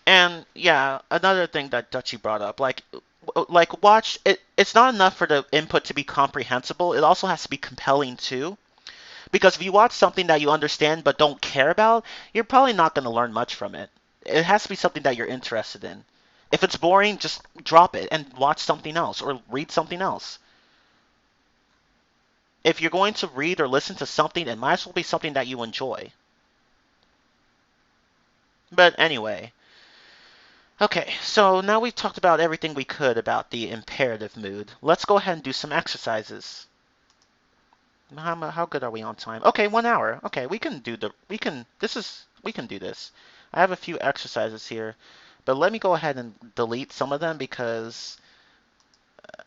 And yeah, another thing that Dutchy brought up, like watch it. It's not enough for the input to be comprehensible. It also has to be compelling too. Because if you watch something that you understand but don't care about, you're probably not going to learn much from it. It has to be something that you're interested in. If it's boring, just drop it and watch something else or read something else. If you're going to read or listen to something, it might as well be something that you enjoy. But anyway, Okay, so now we've talked about everything we could about the imperative mood. Let's go ahead and do some exercises. How good are we on time? Okay, 1 hour. Okay, we can do we can do this. I have a few exercises here, but let me go ahead and delete some of them because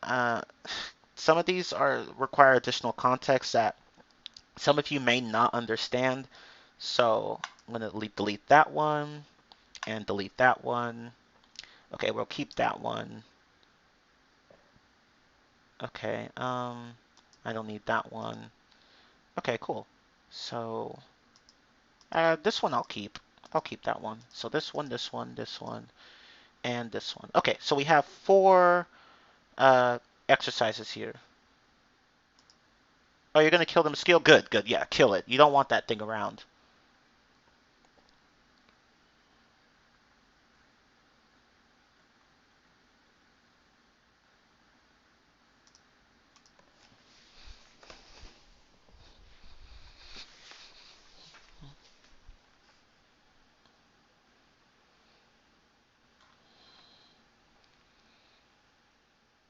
uh, some of these require additional context that some of you may not understand. So I'm gonna delete that one and delete that one. Okay, we'll keep that one. Okay, I don't need that one. Okay, cool. So this one I'll keep. I'll keep that one. So this one, this one, this one, and this one. Okay, so we have 4 exercises here. Oh, you're gonna kill the mosquito? Good, good. Yeah, kill it. You don't want that thing around.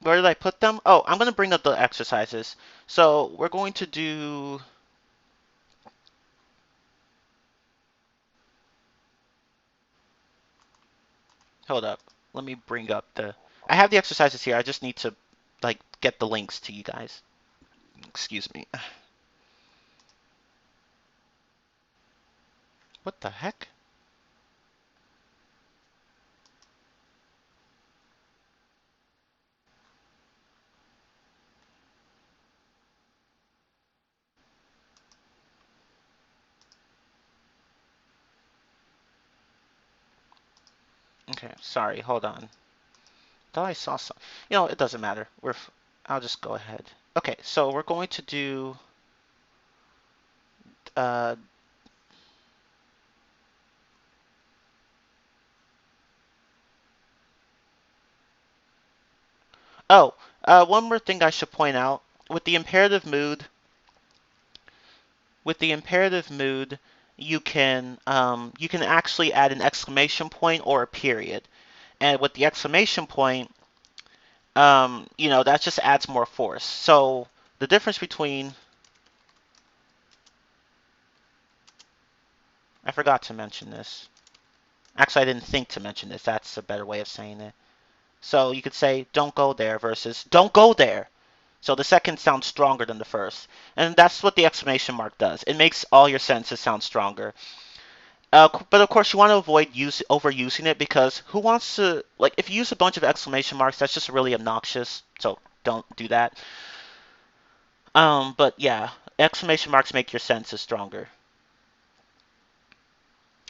Where did I put them? Oh, I'm gonna bring up the exercises. So we're going to do. Hold up. Let me bring up the. I have the exercises here. I just need to like get the links to you guys. Excuse me. What the heck? Okay, sorry. Hold on. Thought I saw some. It doesn't matter. I'll just go ahead. Okay, so we're going to do. Uh, oh, one more thing I should point out with the imperative mood. With the imperative mood, you can actually add an exclamation point or a period, and with the exclamation point, that just adds more force. So the difference between I forgot to mention this. Actually, I didn't think to mention this. That's a better way of saying it. So you could say "don't go there" versus "don't go there." So the second sounds stronger than the first, and that's what the exclamation mark does. It makes all your sentences sound stronger. But of course, you want to avoid overusing it because who wants to if you use a bunch of exclamation marks, that's just really obnoxious. So don't do that. But yeah, exclamation marks make your sentences stronger.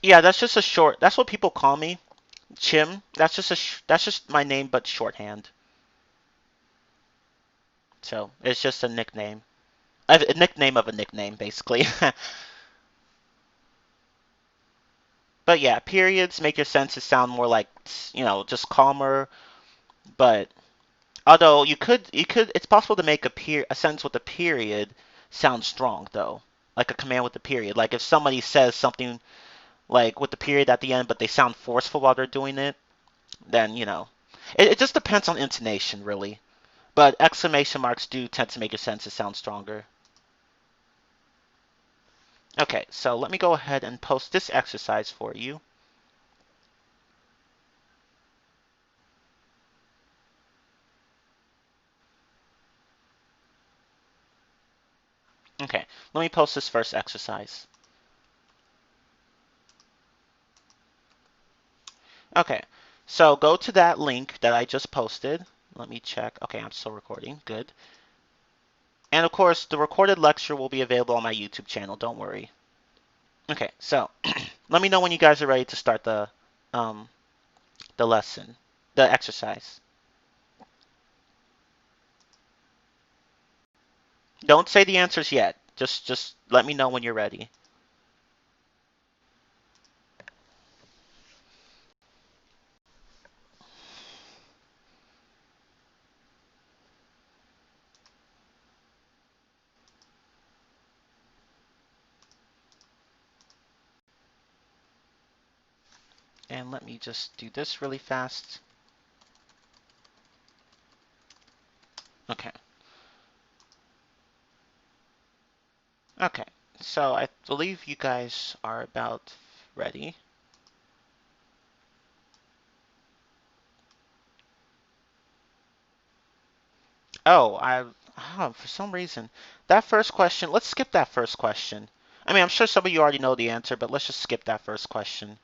Yeah, that's just a short. That's what people call me, Chim. That's just my name, but shorthand. So it's just a nickname, a nickname of a nickname, basically. But yeah, periods make your sentences sound more like just calmer. But although it's possible to make a sentence with a period sound strong though, like a command with a period. Like if somebody says something like with the period at the end, but they sound forceful while they're doing it, then it just depends on intonation really. But exclamation marks do tend to make your sentences sound stronger. Okay, so let me go ahead and post this exercise for you. Okay, let me post this first exercise. Okay, so go to that link that I just posted. Let me check. Okay, I'm still recording. Good. And of course, the recorded lecture will be available on my YouTube channel. Don't worry. Okay, so let me know when you guys are ready to start the lesson, the exercise. Don't say the answers yet. Just let me know when you're ready. And let me just do this really fast. Okay. Okay. So I believe you guys are about ready. For some reason, that first question, let's skip that first question. I mean, I'm sure some of you already know the answer, but let's just skip that first question.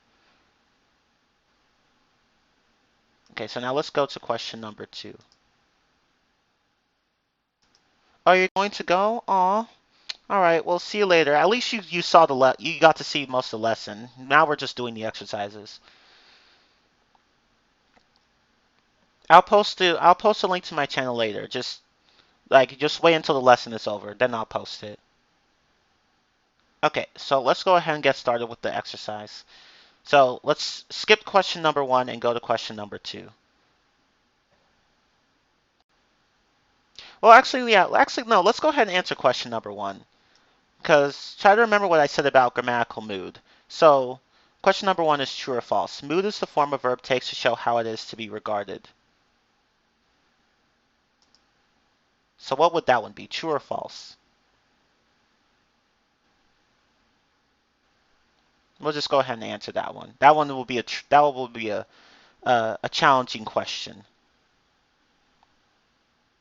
Okay, so now let's go to question number 2. Oh, you're going to go? Aw. All right, well, see you later. At least you saw you got to see most of the lesson. Now we're just doing the exercises. I'll post a link to my channel later. Just wait until the lesson is over, then I'll post it. Okay, so let's go ahead and get started with the exercise. So let's skip question number 1 and go to question number 2. Well, actually, no, let's go ahead and answer question number 1. Because try to remember what I said about grammatical mood. So, question number 1 is true or false. Mood is the form a verb takes to show how it is to be regarded. So what would that one be, true or false? We'll just go ahead and answer that one. That one will be a challenging question.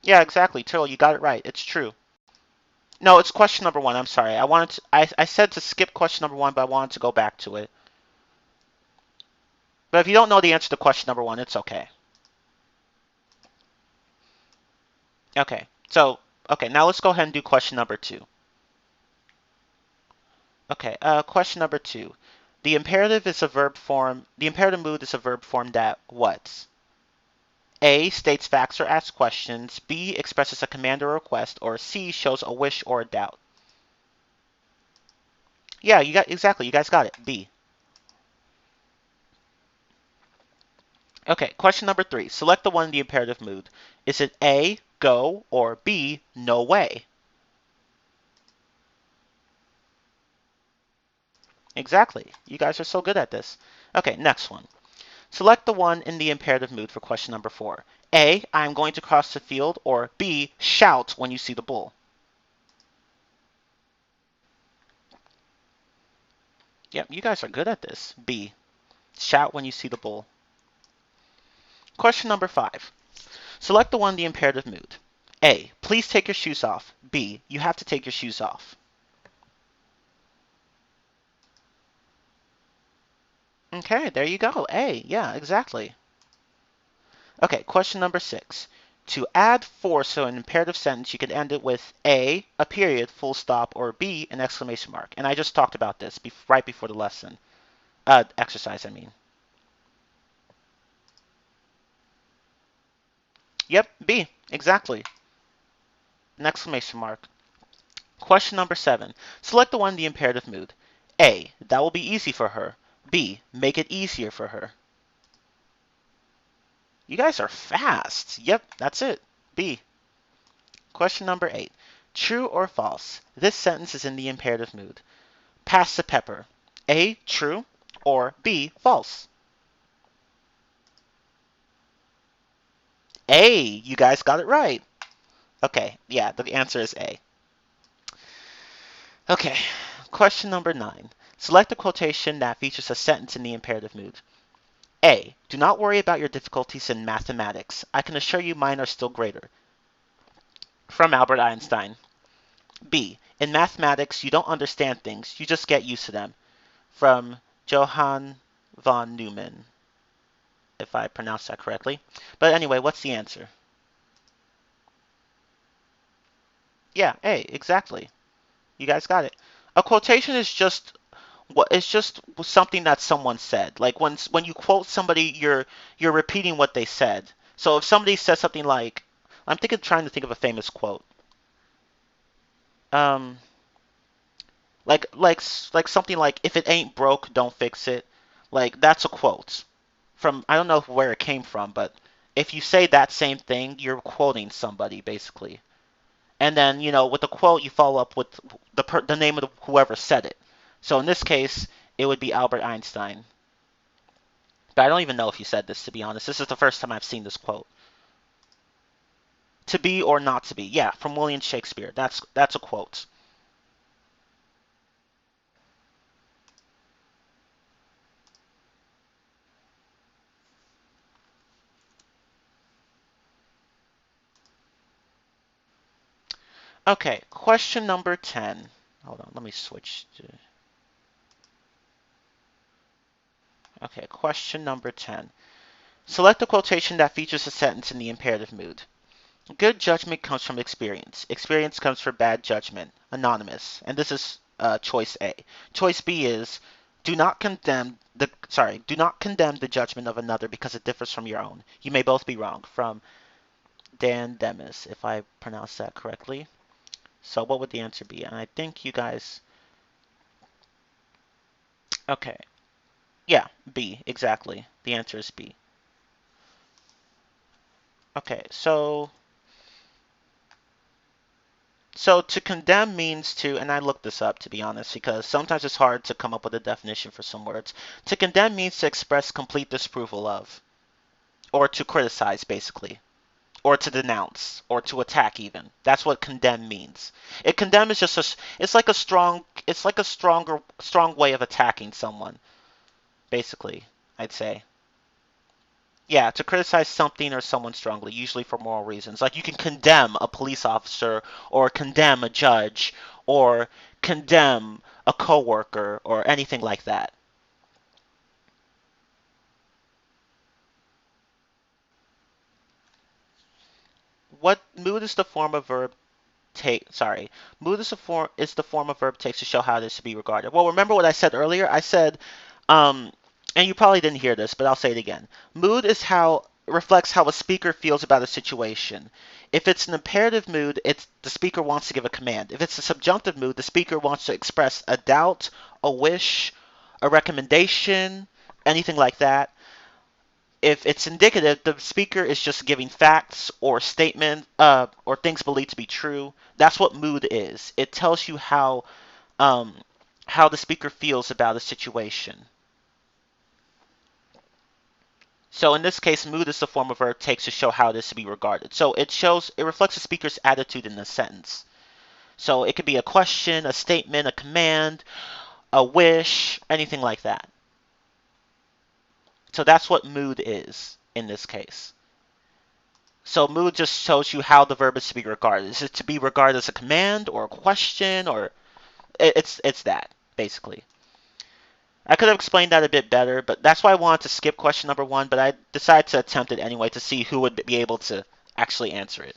Yeah, exactly, Turtle, you got it right. It's true. No, it's question number 1. I'm sorry. I said to skip question number 1, but I wanted to go back to it. But if you don't know the answer to question number 1, it's okay. Okay. So, now let's go ahead and do question number 2. Okay, question number 2. The imperative is a verb form. The imperative mood is a verb form that what? A, states facts or asks questions. B, expresses a command or request. Or C, shows a wish or a doubt. Yeah, you guys got it. B. Okay, question number 3. Select the one in the imperative mood. Is it A, go, or B, no way? Exactly. You guys are so good at this. Okay, next one. Select the one in the imperative mood for question number 4. A, I'm going to cross the field, or B, shout when you see the bull. Yep, you guys are good at this. B, shout when you see the bull. Question number 5. Select the one in the imperative mood. A, please take your shoes off. B, you have to take your shoes off. Okay, there you go. A, yeah, exactly. Okay, question number 6. To add force to an imperative sentence, you can end it with A, a period, full stop, or B, an exclamation mark. And I just talked about this right before the lesson. Exercise, I mean. Yep, B, exactly. An exclamation mark. Question number 7. Select the one in the imperative mood. A, that will be easy for her. B, make it easier for her. You guys are fast. Yep, that's it. B. Question number 8. True or false? This sentence is in the imperative mood. Pass the pepper. A, true, or B, false? A, you guys got it right. Okay, yeah, the answer is A. Okay, question number 9. Select a quotation that features a sentence in the imperative mood. A, do not worry about your difficulties in mathematics. I can assure you mine are still greater. From Albert Einstein. B, in mathematics, you don't understand things, you just get used to them. From Johann von Neumann, if I pronounced that correctly. But anyway, what's the answer? Yeah, A, exactly. You guys got it. A quotation is just something that someone said. Like when you quote somebody, you're repeating what they said. So if somebody says something like, trying to think of a famous quote. Um, like something like, if it ain't broke, don't fix it. Like that's a quote from, I don't know where it came from, but if you say that same thing, you're quoting somebody basically. And then, with the quote, you follow up with the name of whoever said it. So in this case, it would be Albert Einstein. But I don't even know if you said this, to be honest. This is the first time I've seen this quote. To be or not to be. Yeah, from William Shakespeare. That's a quote. Okay, question number 10. Hold on, let me switch to... Okay, question number 10. Select a quotation that features a sentence in the imperative mood. Good judgment comes from experience. Experience comes from bad judgment. Anonymous. And this is choice A. Choice B is do not condemn the judgment of another because it differs from your own. You may both be wrong. From Dan Demis, if I pronounced that correctly. So what would the answer be? And I think you guys... Okay. Yeah, B, exactly. The answer is B. Okay, so to condemn means to, and I looked this up to be honest, because sometimes it's hard to come up with a definition for some words. To condemn means to express complete disapproval of, or to criticize basically, or to denounce, or to attack even. That's what condemn means. Condemn is just it's like a strong way of attacking someone, basically, I'd say. Yeah, to criticize something or someone strongly, usually for moral reasons. Like you can condemn a police officer or condemn a judge or condemn a coworker or anything like that. What mood is the form of verb mood is the form a verb takes to show how it is to be regarded. Well, remember what I said earlier? I said, and you probably didn't hear this, but I'll say it again. Mood is reflects how a speaker feels about a situation. If it's an imperative mood, the speaker wants to give a command. If it's a subjunctive mood, the speaker wants to express a doubt, a wish, a recommendation, anything like that. If it's indicative, the speaker is just giving facts or statement or things believed to be true. That's what mood is. It tells you how the speaker feels about a situation. So in this case, mood is the form a verb takes to show how it is to be regarded. So it reflects the speaker's attitude in the sentence. So it could be a question, a statement, a command, a wish, anything like that. So that's what mood is in this case. So mood just shows you how the verb is to be regarded. Is it to be regarded as a command or a question, or it's that basically. I could have explained that a bit better, but that's why I wanted to skip question number 1, but I decided to attempt it anyway to see who would be able to actually answer it.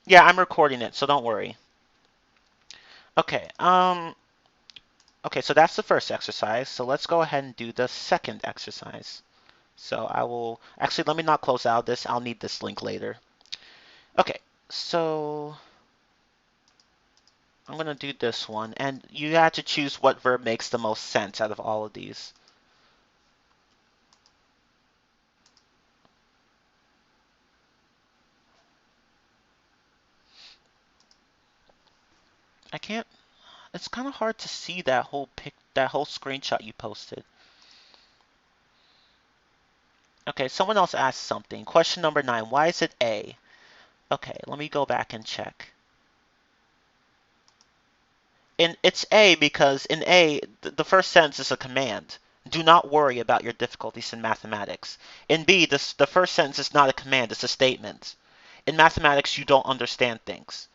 Yeah, I'm recording it, so don't worry. Okay, okay, so that's the first exercise. So let's go ahead and do the second exercise. So I will, actually, let me not close out this. I'll need this link later. Okay, so I'm going to do this one, and you have to choose what verb makes the most sense out of all of these. I can't, it's kind of hard to see that whole screenshot you posted. Okay, someone else asked something. Question number 9, why is it A? Okay, let me go back and check. It's A because in A, the first sentence is a command. Do not worry about your difficulties in mathematics. In B, the first sentence is not a command, it's a statement. In mathematics, you don't understand things.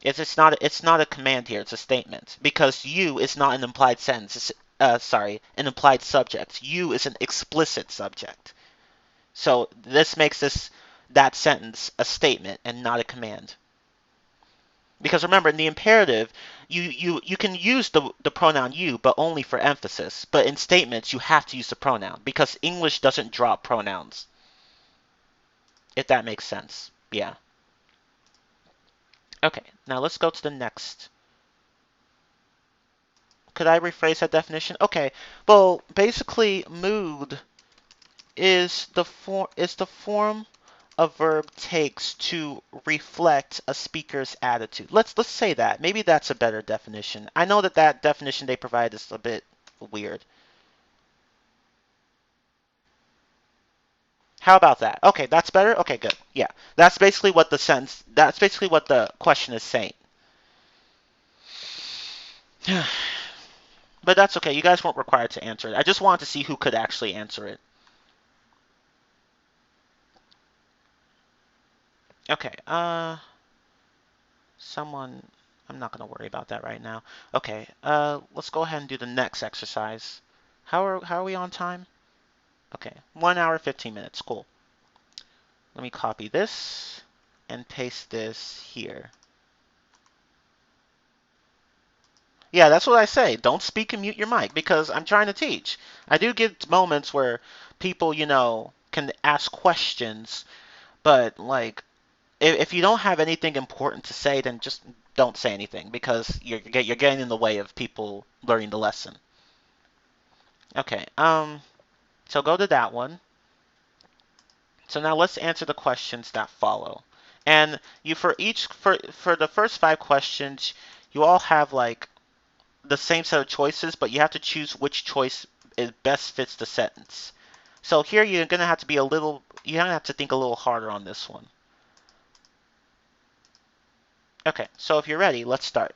It's not a command here, it's a statement. Because you is not an implied sentence, it's, an implied subject. You is an explicit subject. So this makes that sentence a statement and not a command. Because remember, in the imperative, you can use the pronoun you, but only for emphasis. But in statements, you have to use the pronoun, because English doesn't drop pronouns. If that makes sense. Yeah. Okay, now let's go to the next. Could I rephrase that definition? Okay, well, basically, mood is the form a verb takes to reflect a speaker's attitude. Let's say that. Maybe that's a better definition. I know that that definition they provide is a bit weird. How about that? Okay, that's better? Okay, good. Yeah. That's basically what the question is saying. But that's okay. You guys weren't required to answer it. I just wanted to see who could actually answer it. Okay. Someone, I'm not going to worry about that right now. Okay. Let's go ahead and do the next exercise. How are we on time? Okay. 1 hour 15 minutes. Cool. Let me copy this and paste this here. Yeah, that's what I say. Don't speak and mute your mic because I'm trying to teach. I do get moments where people, can ask questions, but like if you don't have anything important to say, then just don't say anything because you're getting in the way of people learning the lesson. Okay. So go to that one. So now let's answer the questions that follow. And you for the first 5 questions, you all have like the same set of choices, but you have to choose which choice best fits the sentence. So here you're gonna have to think a little harder on this one. Okay, so if you're ready, let's start.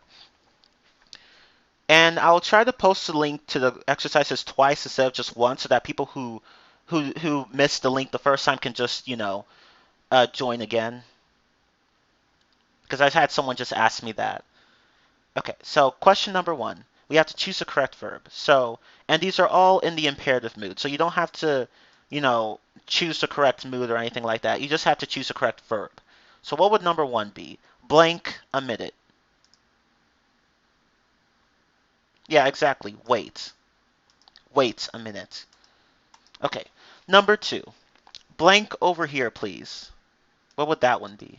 And I'll try to post the link to the exercises twice instead of just once, so that people who missed the link the first time can just join again. Because I've had someone just ask me that. Okay, so question number 1. We have to choose a correct verb. And these are all in the imperative mood. So you don't have to, choose the correct mood or anything like that. You just have to choose the correct verb. So what would number 1 be? Blank a minute. Yeah, exactly. Wait. Wait a minute. Okay. Number 2. Blank over here, please. What would that one be?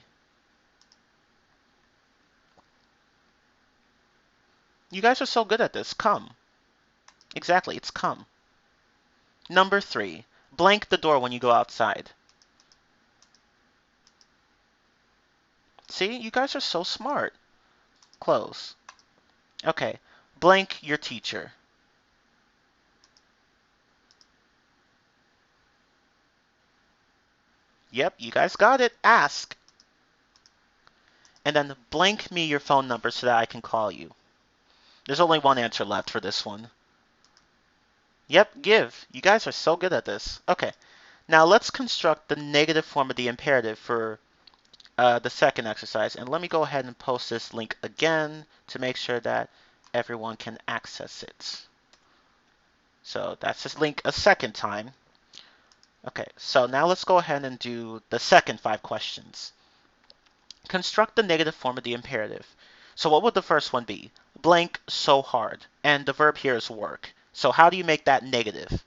You guys are so good at this. Come. Exactly, it's come. Number 3. Blank the door when you go outside. See, you guys are so smart. Close. Okay. Blank your teacher. Yep, you guys got it. Ask. And then blank me your phone number so that I can call you. There's only one answer left for this one. Yep, give. You guys are so good at this. Okay. Now let's construct the negative form of the imperative for the second exercise. And let me go ahead and post this link again to make sure that everyone can access it. So that's this link a second time. Okay, so now let's go ahead and do the second 5 questions. Construct the negative form of the imperative. So what would the first one be? Blank so hard. And the verb here is work. So how do you make that negative?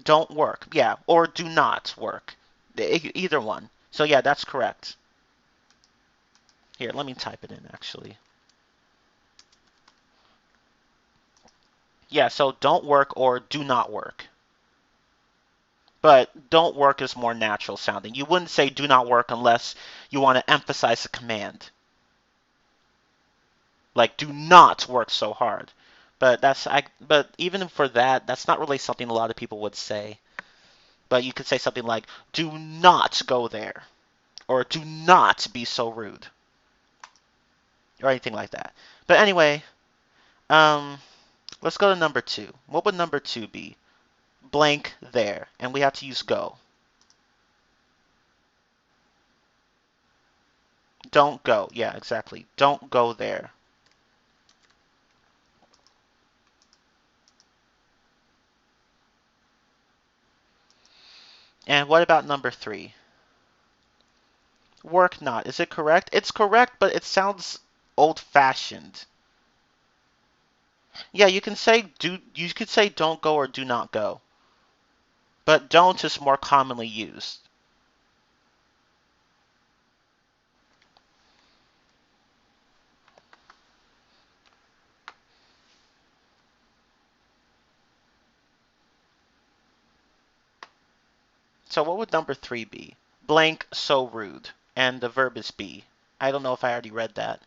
Don't work. Yeah, or do not work. Either one. So yeah, that's correct. Here, let me type it in actually. Yeah, so don't work or do not work. But don't work is more natural sounding. You wouldn't say do not work unless you want to emphasize a command. Like do not work so hard. But but even for that, that's not really something a lot of people would say. But you could say something like do not go there or do not be so rude or anything like that. But anyway, let's go to number 2. What would number 2 be? Blank there, and we have to use go. Don't go. Yeah, exactly. Don't go there. And what about number 3? Work not. Is it correct? It's correct, but it sounds old-fashioned. Yeah, you can say you could say don't go or do not go. But don't is more commonly used. So what would number 3 be? Blank, so rude. And the verb is be. I don't know if I already read that.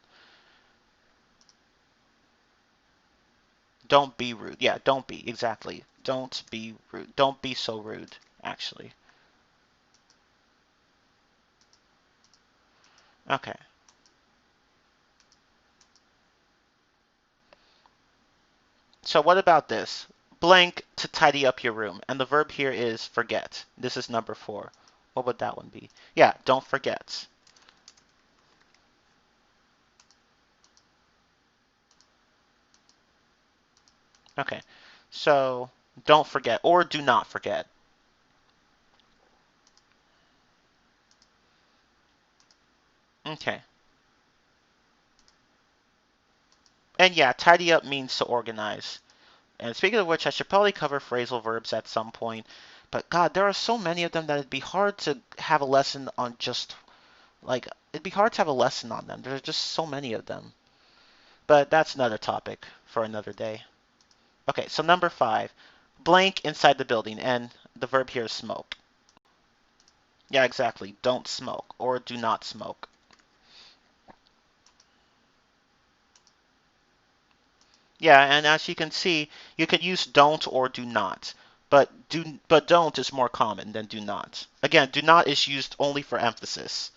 Don't be rude. Yeah, don't be. Exactly. Don't be rude. Don't be so rude, actually. Okay. So what about this? Blank, to tidy up your room. And the verb here is forget. This is number 4. What would that one be? Yeah, don't forget. Okay. So don't forget or do not forget. Okay. And yeah, tidy up means to organize. And speaking of which, I should probably cover phrasal verbs at some point. But God, there are so many of them that it'd be hard to have a lesson on just, like, it'd be hard to have a lesson on them. There's just so many of them. But that's another topic for another day. Okay, so number 5. Blank inside the building, and the verb here is smoke. Yeah, exactly. Don't smoke or do not smoke. Yeah, and as you can see, you could use don't or do not. But don't is more common than do not. Again, do not is used only for emphasis.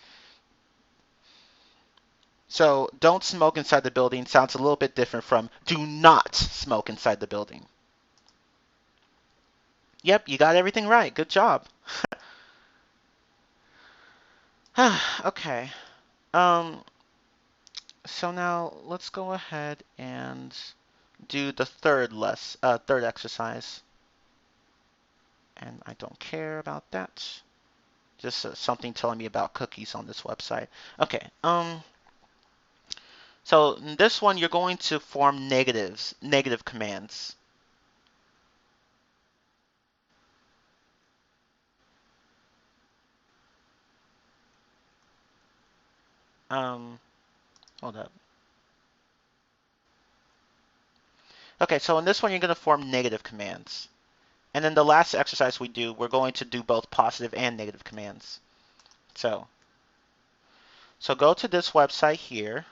So don't smoke inside the building sounds a little bit different from do not smoke inside the building. Yep, you got everything right. Good job. Okay. So now let's go ahead and do the third exercise. And I don't care about that. Just something telling me about cookies on this website. Okay. So in this one, you're going to form negative commands. Hold up. Okay, so in this one, you're going to form negative commands. And then the last exercise we do, we're going to do both positive and negative commands. So go to this website here,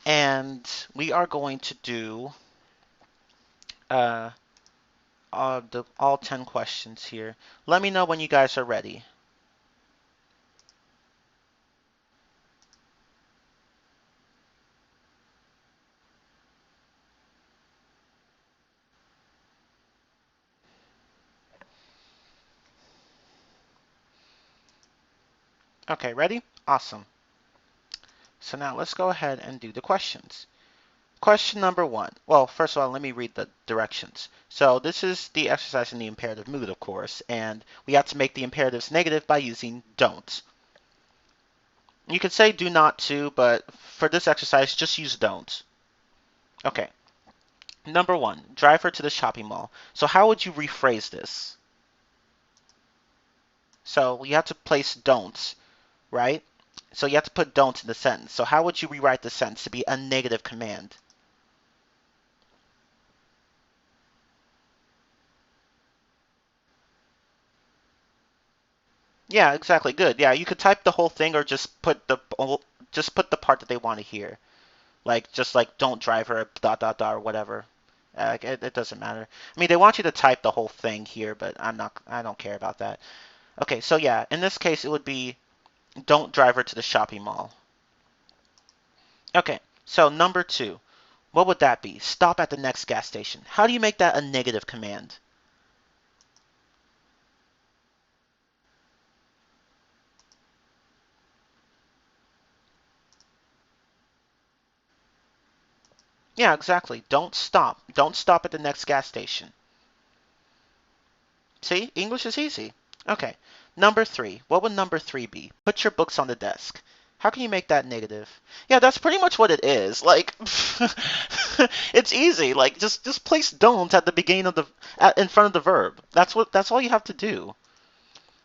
and we are going to do all 10 questions here. Let me know when you guys are ready. Okay, ready? Awesome. So now let's go ahead and do the questions. Question number 1. Well, first of all, let me read the directions. So this is the exercise in the imperative mood, of course, and we have to make the imperatives negative by using don't. You could say do not too, but for this exercise, just use don't. Okay. Number 1, drive her to the shopping mall. So how would you rephrase this? So you have to place don'ts, right? So you have to put don't in the sentence. So how would you rewrite the sentence to be a negative command? Yeah, exactly. Good. Yeah, you could type the whole thing or just put the part that they want to hear. Like just like don't drive her dot dot dot or whatever. It doesn't matter. I mean, they want you to type the whole thing here, but I don't care about that. Okay, so yeah, in this case it would be don't drive her to the shopping mall. Okay, so number 2. What would that be? Stop at the next gas station. How do you make that a negative command? Yeah, exactly. Don't stop. Don't stop at the next gas station. See? English is easy. Okay. Number 3. What would number 3 be? Put your books on the desk. How can you make that negative? Yeah, that's pretty much what it is. Like, it's easy. Like, just place don't at the beginning of in front of the verb. That's all you have to do.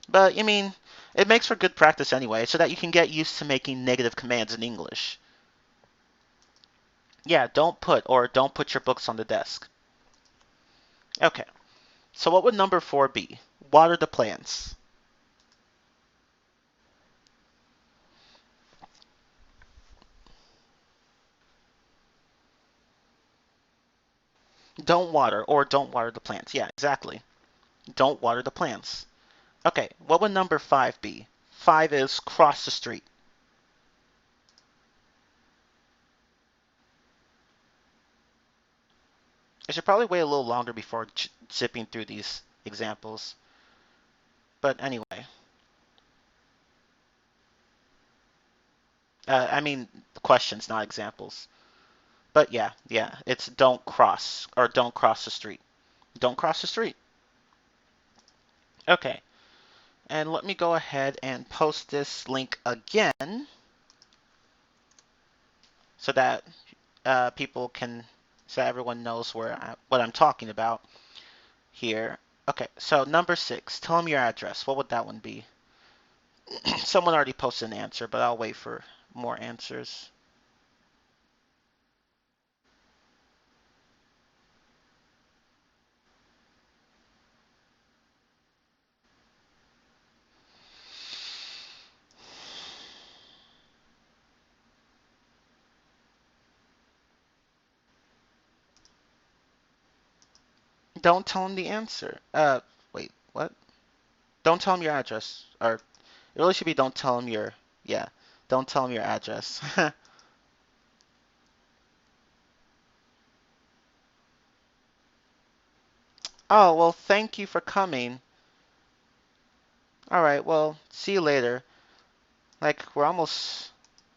But, I mean, it makes for good practice anyway, so that you can get used to making negative commands in English. Yeah, don't put your books on the desk. Okay. So what would number 4 be? Water the plants. Don't water or don't water the plants. Yeah, exactly. Don't water the plants. Okay, what would number 5 be? 5 is cross the street. I should probably wait a little longer before zipping through these examples. But anyway. I mean questions, not examples. But yeah, it's don't cross or don't cross the street. Don't cross the street. Okay, and let me go ahead and post this link again so that people can, so everyone knows what I'm talking about here. Okay, so number 6, tell them your address. What would that one be? Someone already posted an answer, but I'll wait for more answers. Don't tell them the answer. Wait, what? Don't tell them your address. Or it really should be don't tell them your, yeah, don't tell them your address. Oh, well, thank you for coming. All right, well, see you later. Like, we're almost,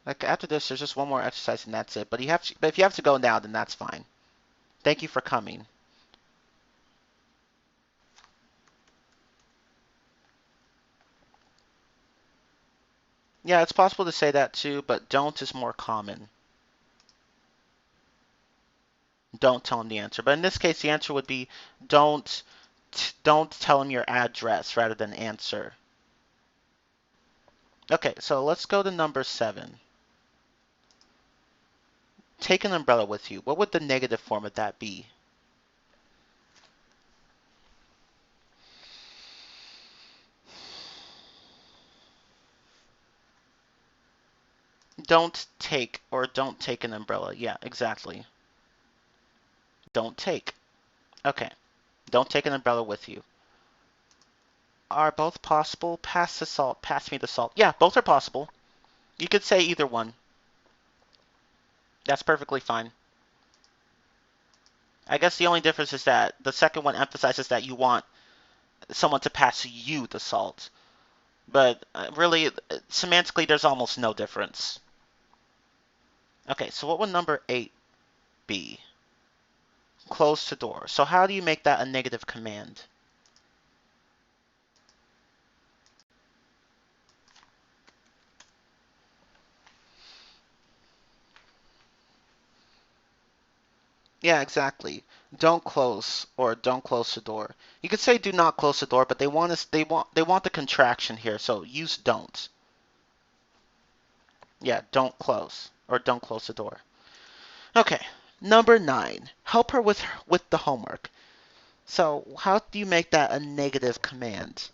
like, after this, there's just one more exercise and that's it. But but if you have to go now, then that's fine. Thank you for coming. Yeah, it's possible to say that too, but don't is more common. Don't tell them the answer. But in this case, the answer would be don't tell them your address rather than answer. Okay, so let's go to number 7. Take an umbrella with you. What would the negative form of that be? Don't take or don't take an umbrella. Yeah, exactly. Don't take. Okay. Don't take an umbrella with you. Are both possible? Pass the salt. Pass me the salt. Yeah, both are possible. You could say either one. That's perfectly fine. I guess the only difference is that the second one emphasizes that you want someone to pass you the salt. But really, semantically, there's almost no difference. Okay, so what would number 8 be? Close the door. So how do you make that a negative command? Yeah, exactly. Don't close or don't close the door. You could say do not close the door, but they want the contraction here, so use don't. Yeah, don't close or don't close the door. Okay. Number 9. Help her with the homework. So, how do you make that a negative command?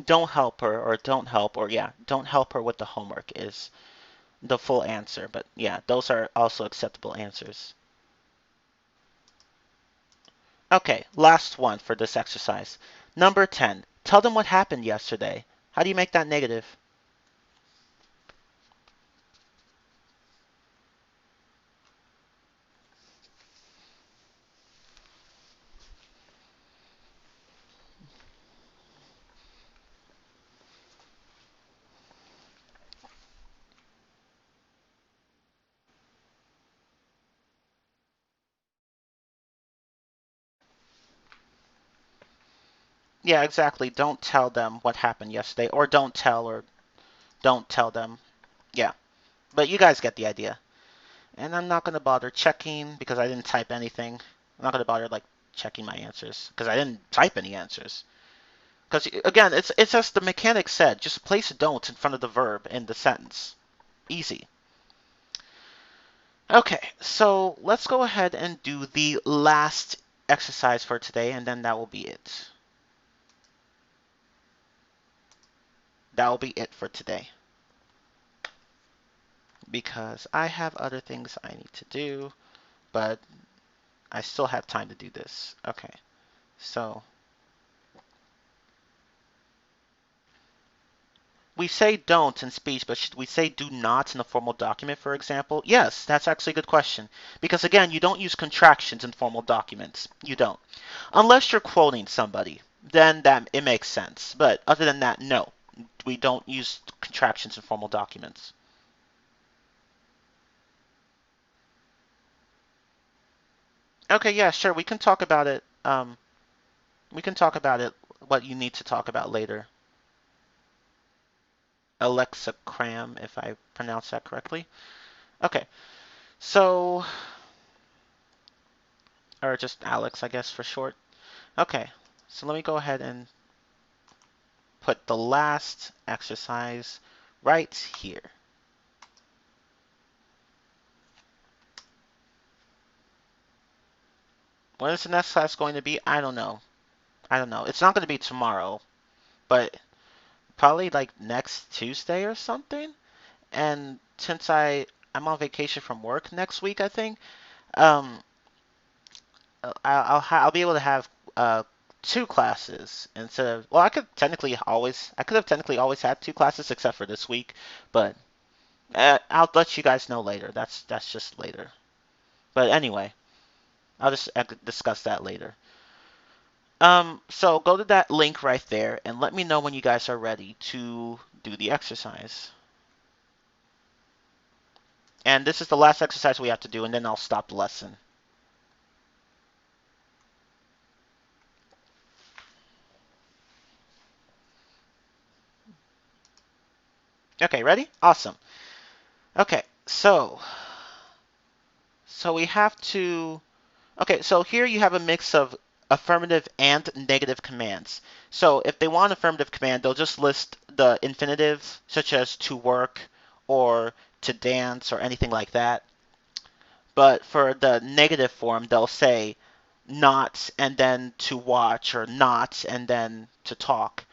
Don't help her or don't help or yeah, don't help her with the homework is the full answer, but yeah, those are also acceptable answers. Okay, last one for this exercise. Number 10. Tell them what happened yesterday. How do you make that negative? Yeah, exactly. Don't tell them what happened yesterday, or don't tell them. Yeah, but you guys get the idea. And I'm not going to bother checking because I didn't type anything. I'm not going to bother like checking my answers because I didn't type any answers. Because again, it's as the mechanic said, just place don't in front of the verb in the sentence. Easy. Okay, so let's go ahead and do the last exercise for today, and then that will be it. that will be it for today. Because I have other things I need to do, but I still have time to do this. Okay, so we say don't in speech, but should we say do not in a formal document, for example? Yes, that's actually a good question. Because again, you don't use contractions in formal documents. You don't. Unless you're quoting somebody, then that it makes sense. But other than that, no. We don't use contractions in formal documents. Okay, yeah, sure. We can talk about it. We can talk about it, what you need to talk about later. Alexicram, if I pronounce that correctly. Okay, so, or just Alex, I guess, for short. Okay, so let me go ahead and put the last exercise right here. When is the next class going to be? I don't know. I don't know. It's not going to be tomorrow, but probably like next Tuesday or something. And since I'm on vacation from work next week, I think, um, I'll be able to have two classes instead of, well, I could have technically always had two classes except for this week, but I'll let you guys know later. That's just later. But anyway, I'll just discuss that later. So go to that link right there and let me know when you guys are ready to do the exercise. And this is the last exercise we have to do, and then I'll stop the lesson. Okay, ready? Awesome. Okay, so we have to, okay, so here you have a mix of affirmative and negative commands. So if they want affirmative command, they'll just list the infinitive, such as to work or to dance or anything like that. But for the negative form, they'll say not and then to watch, or not and then to talk.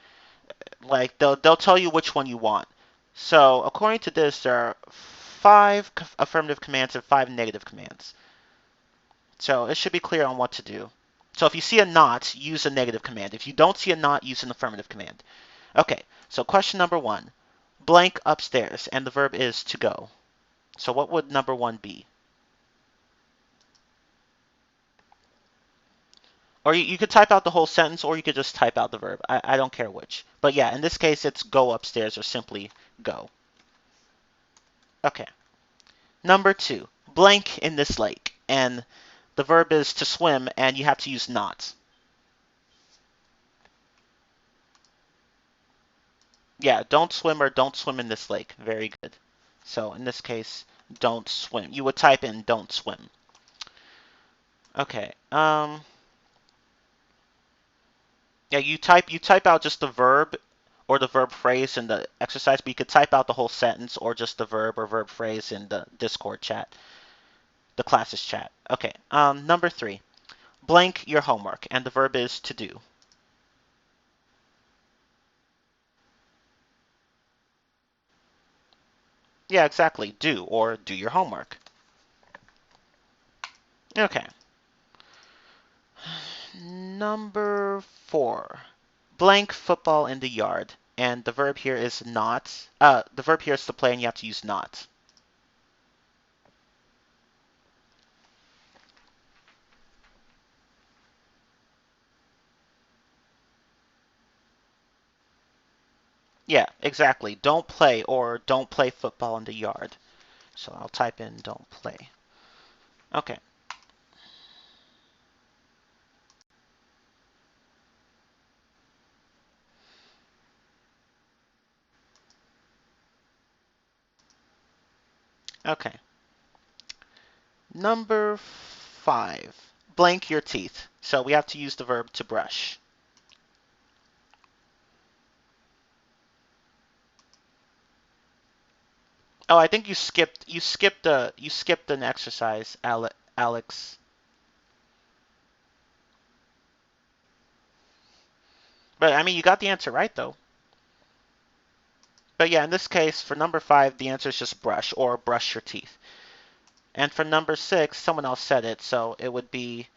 Like they'll tell you which one you want. So according to this, there are 5 affirmative commands and 5 negative commands. So it should be clear on what to do. So if you see a not, use a negative command. If you don't see a not, use an affirmative command. Okay, so question number 1. Blank upstairs, and the verb is to go. So what would number 1 be? Or you could type out the whole sentence, or you could just type out the verb. I don't care which. But yeah, in this case, it's go upstairs, or simply go. Okay. Number 2. Blank in this lake. And the verb is to swim, and you have to use not. Yeah, don't swim or don't swim in this lake. Very good. So in this case, don't swim. You would type in don't swim. Okay. Yeah, you type out just the verb or the verb phrase in the exercise, but you could type out the whole sentence or just the verb or verb phrase in the Discord chat, the classes chat. Okay. Number 3. Blank your homework, and the verb is to do. Yeah, exactly. Do, or do your homework. Okay. Number 4. Blank football in the yard. And the verb here is not. The verb here is to play, and you have to use not. Yeah, exactly. Don't play, or don't play football in the yard. So I'll type in don't play. Okay. Okay. Number 5. Blank your teeth. So we have to use the verb to brush. Oh, I think you skipped an exercise, Alex. But I mean, you got the answer right though. But yeah, in this case, for number 5, the answer is just brush or brush your teeth. And for number 6, someone else said it, so it would be,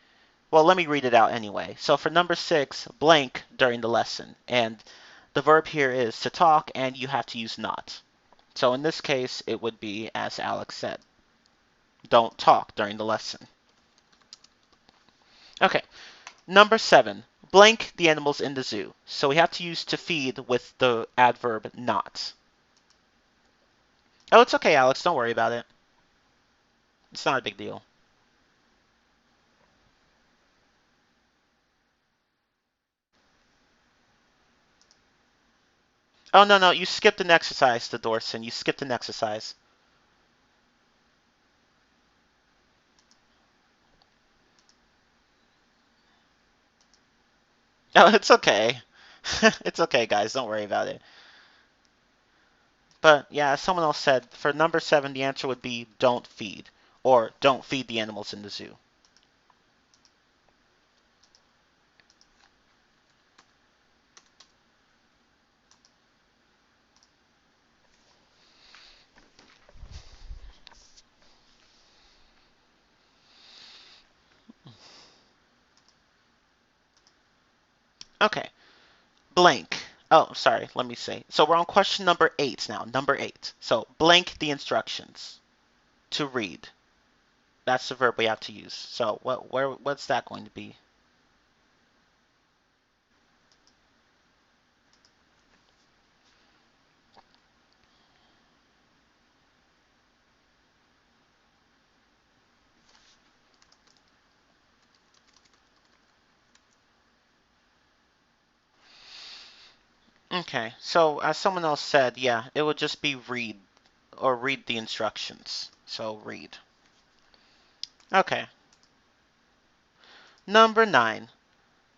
well, let me read it out anyway. So for number 6, blank during the lesson. And the verb here is to talk, and you have to use not. So in this case, it would be, as Alex said, don't talk during the lesson. Okay, number 7, blank the animals in the zoo. So we have to use to feed with the adverb not. Oh, it's okay, Alex. Don't worry about it. It's not a big deal. Oh, no, no. You skipped an exercise, the Dorson. You skipped an exercise. Oh, it's okay. It's okay, guys. Don't worry about it. But yeah, as someone else said, for number 7, the answer would be don't feed, or don't feed the animals in the zoo. Okay, blank. Oh, sorry, let me say. So we're on question number 8 now, number 8. So blank the instructions to read. That's the verb we have to use. So what's that going to be? Okay, so as someone else said, yeah, it would just be read, or read the instructions. So read. Okay. Number 9.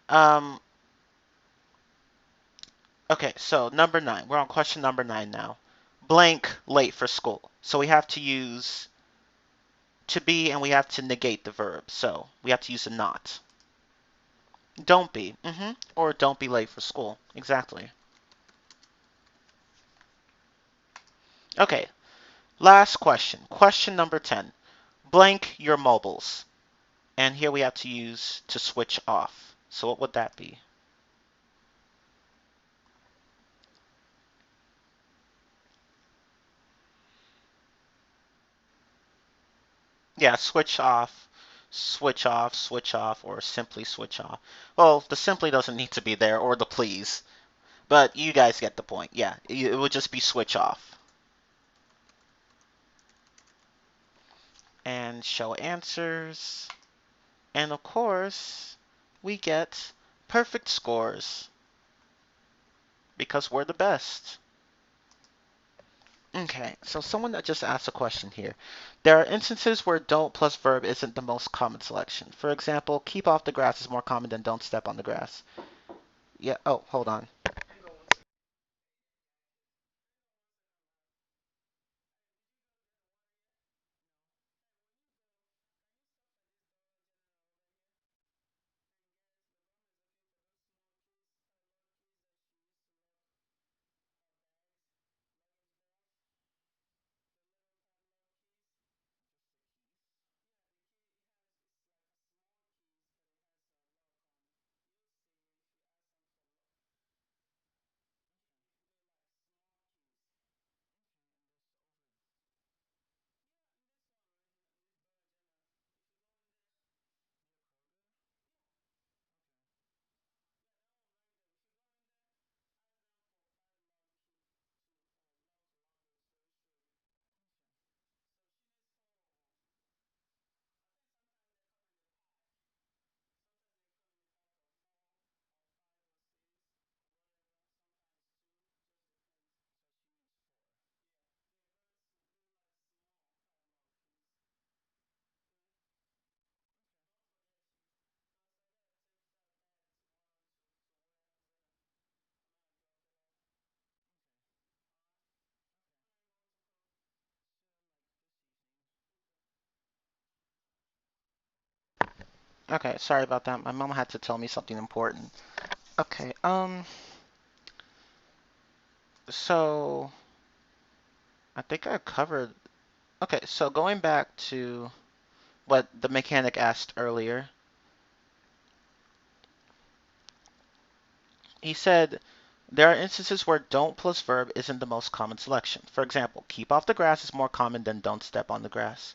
Um, okay, so number 9. We're on question number 9 now. Blank late for school. So we have to use to be, and we have to negate the verb. So we have to use a not. Don't be. Or don't be late for school. Exactly. Okay, last question. Question number 10. Blank your mobiles. And here we have to use to switch off. So what would that be? Yeah, switch off, switch off, or simply switch off. Well, the simply doesn't need to be there, or the please. But you guys get the point. Yeah, it would just be switch off. And show answers. And of course, we get perfect scores. Because we're the best. Okay, so someone that just asked a question here. There are instances where don't plus verb isn't the most common selection. For example, keep off the grass is more common than don't step on the grass. Yeah, oh, hold on. Okay, sorry about that. My mom had to tell me something important. Okay, so I think I covered. Okay, so going back to what the mechanic asked earlier, he said there are instances where don't plus verb isn't the most common selection. For example, keep off the grass is more common than don't step on the grass.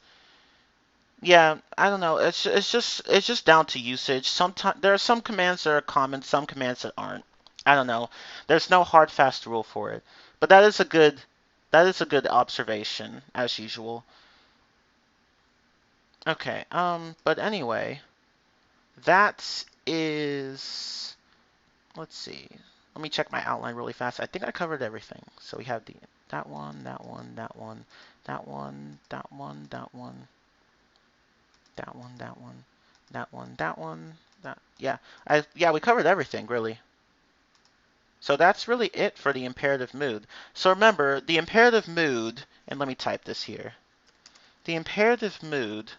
Yeah, I don't know. It's just down to usage. Sometimes there are some commands that are common, some commands that aren't. I don't know. There's no hard fast rule for it. But that is a good observation as usual. Okay. But anyway, that is, let's see. Let me check my outline really fast. I think I covered everything. So we have that one, that one, that one, that one, that one, that one, that one, that one, that one, that one, that yeah, we covered everything really. So that's really it for the imperative mood. So remember, the imperative mood, and let me type this here. The imperative mood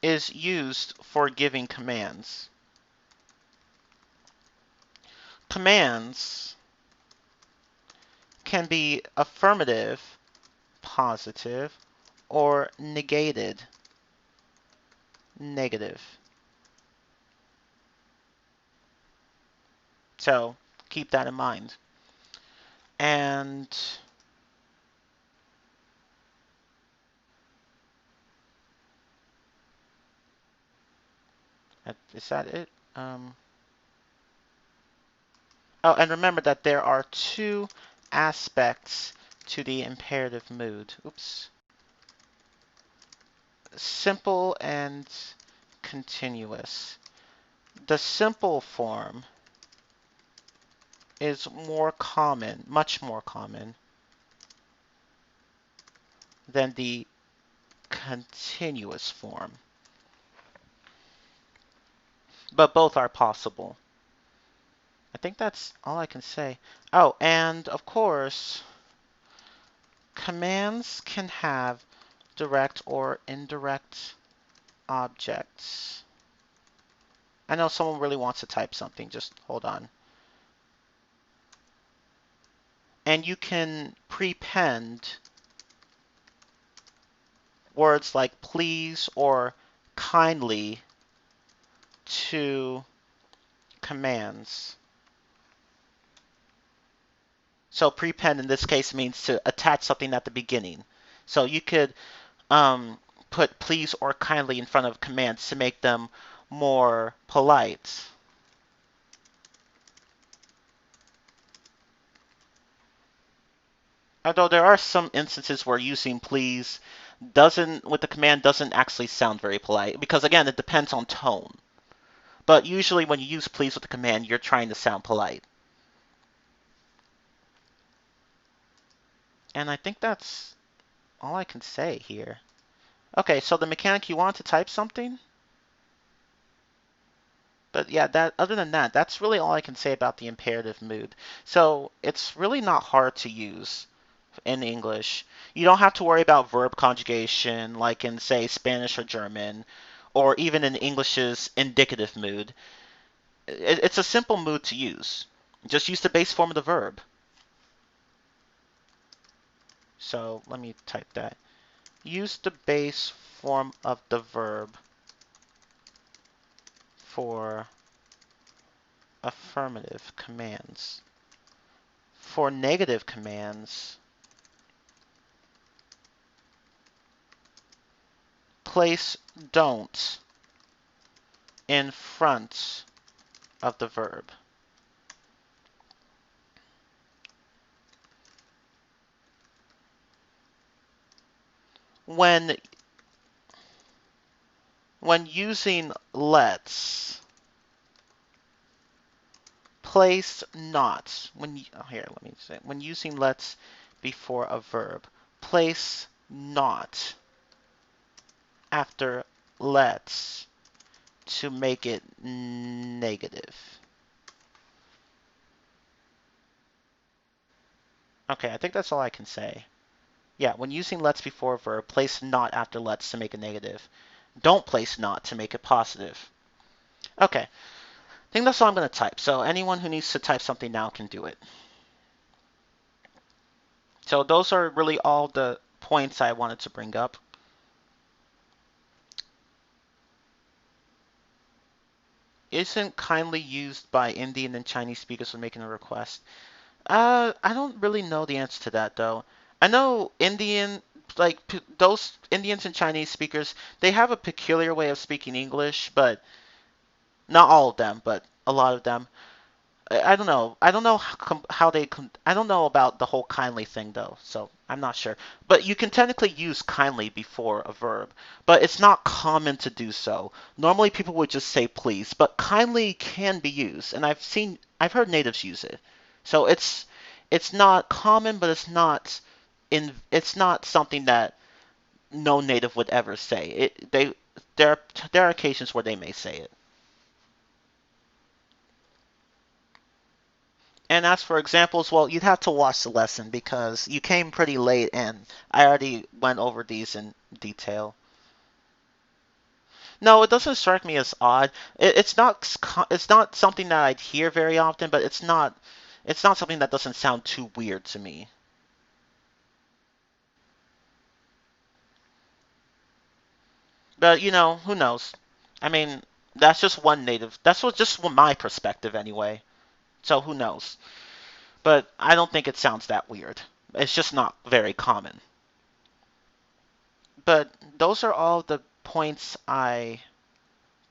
is used for giving commands. Commands can be affirmative, positive, or negated, negative. So keep that in mind. And is that it? Oh, and remember that there are two aspects to the imperative mood. Oops. Simple and continuous. The simple form is more common, much more common, than the continuous form. But both are possible. I think that's all I can say. Oh, and of course, commands can have direct or indirect objects. I know someone really wants to type something. Just hold on. And you can prepend words like please or kindly to commands. So prepend in this case means to attach something at the beginning. So you could put please or kindly in front of commands to make them more polite. Although there are some instances where using please doesn't, with the command, doesn't actually sound very polite, because again, it depends on tone. But usually when you use please with the command, you're trying to sound polite. And I think that's all I can say here. Okay, so the mechanic, you want to type something? But yeah, other than that, that's really all I can say about the imperative mood. So it's really not hard to use in English. You don't have to worry about verb conjugation like in, say, Spanish or German, or even in English's indicative mood. It's a simple mood to use. Just use the base form of the verb. So let me type that. Use the base form of the verb for affirmative commands. For negative commands, place don't in front of the verb. When using let's, place not. When using let's before a verb, place not after let's to make it negative. Okay, I think that's all I can say. Yeah, when using let's before a verb, place not after let's to make it negative. Don't place not to make it positive. Okay, I think that's all I'm going to type. So anyone who needs to type something now can do it. So those are really all the points I wanted to bring up. Isn't kindly used by Indian and Chinese speakers when making a request? I don't really know the answer to that though. I know those Indians and Chinese speakers, they have a peculiar way of speaking English, but not all of them, but a lot of them. I don't know. I don't know how they. I don't know about the whole kindly thing though, so I'm not sure. But you can technically use kindly before a verb, but it's not common to do so. Normally people would just say please, but kindly can be used, and I've heard natives use it. So it's not common, but it's not something that no native would ever say. There are occasions where they may say it. And as for examples, well, you'd have to watch the lesson because you came pretty late and I already went over these in detail. No, it doesn't strike me as odd. It's not something that I'd hear very often, but it's not something that doesn't sound too weird to me. But who knows? I mean, that's just one native. Just my perspective anyway. So who knows? But I don't think it sounds that weird. It's just not very common. But those are all the points I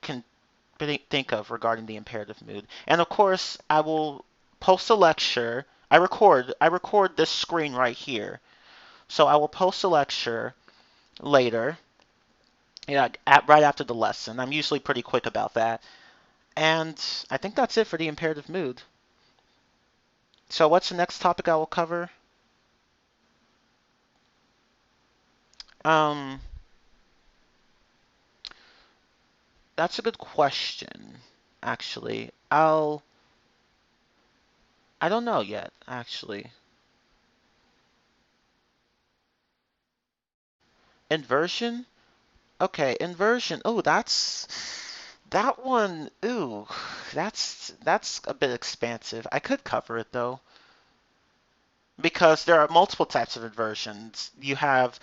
can think of regarding the imperative mood. And of course, I will post a lecture. I record this screen right here. So I will post a lecture later, right after the lesson. I'm usually pretty quick about that. And I think that's it for the imperative mood. So what's the next topic I will cover? Um, that's a good question, actually. I don't know yet, actually. Inversion? Okay, inversion. Oh, that one. Ooh, that's a bit expansive. I could cover it though, because there are multiple types of inversions. You have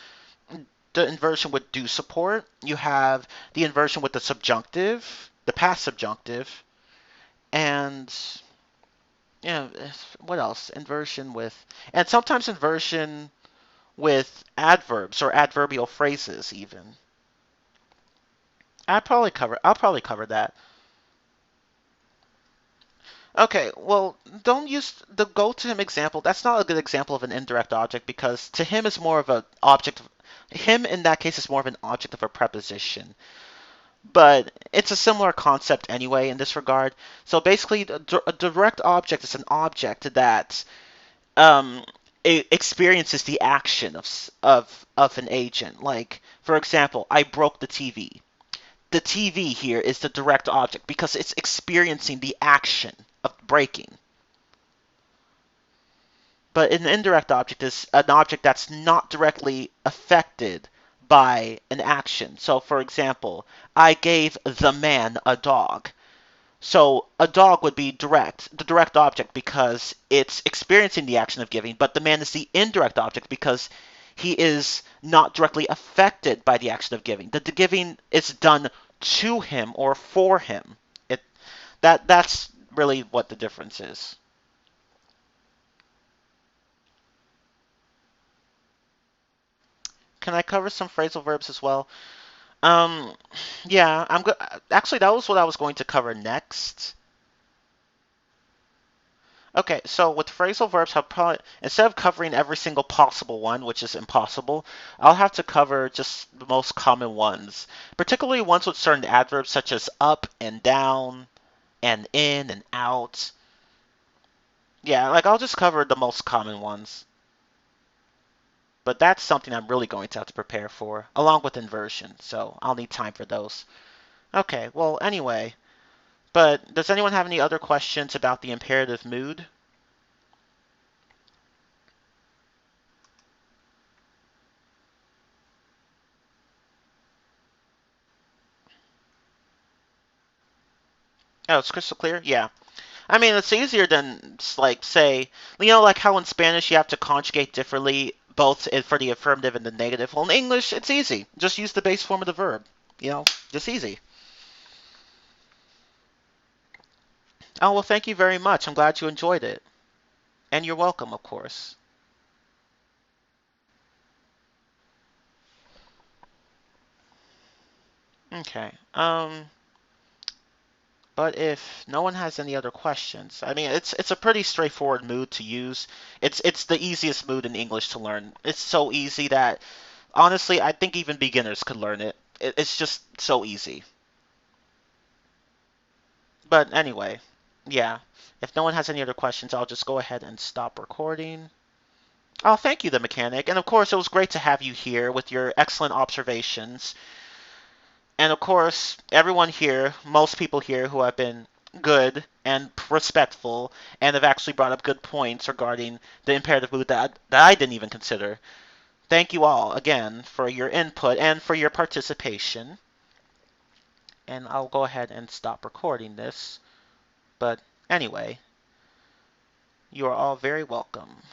the inversion with do support. You have the inversion with the subjunctive, the past subjunctive, and what else? Inversion with, and sometimes inversion with adverbs or adverbial phrases even. I'll probably cover that. Okay, well, don't use the go to him example. That's not a good example of an indirect object because to him is more of an object. Him in that case is more of an object of a preposition. But it's a similar concept anyway in this regard. So basically, a direct object is an object that um, experiences the action of an agent. Like, for example, I broke the TV. The TV here is the direct object because it's experiencing the action of breaking. But an indirect object is an object that's not directly affected by an action. So, for example, I gave the man a dog. So a dog would be the direct object because it's experiencing the action of giving, but the man is the indirect object because he is not directly affected by the action of giving. The giving is done to him or for him. It that's really what the difference is. Can I cover some phrasal verbs as well? Um, yeah, I'm go Actually, that was what I was going to cover next. Okay, so with phrasal verbs, I'll probably, instead of covering every single possible one, which is impossible, I'll have to cover just the most common ones, particularly ones with certain adverbs such as up and down and in and out. Yeah, like I'll just cover the most common ones. But that's something I'm really going to have to prepare for, along with inversion, so I'll need time for those. Okay, well, anyway, but does anyone have any other questions about the imperative mood? Oh, it's crystal clear? Yeah. I mean, it's easier than like say, like how in Spanish you have to conjugate differently both for the affirmative and the negative. Well, in English it's easy. Just use the base form of the verb. Just easy. Oh, well, thank you very much. I'm glad you enjoyed it. And you're welcome, of course. Okay. But if no one has any other questions, I mean, it's a pretty straightforward mood to use. It's the easiest mood in English to learn. It's so easy that honestly, I think even beginners could learn it. It's just so easy. But anyway, yeah. If no one has any other questions, I'll just go ahead and stop recording. Oh, thank you, the mechanic. And of course, it was great to have you here with your excellent observations. And of course, everyone here, most people here who have been good and respectful and have actually brought up good points regarding the imperative mood that I didn't even consider. Thank you all again for your input and for your participation. And I'll go ahead and stop recording this. But anyway, you are all very welcome.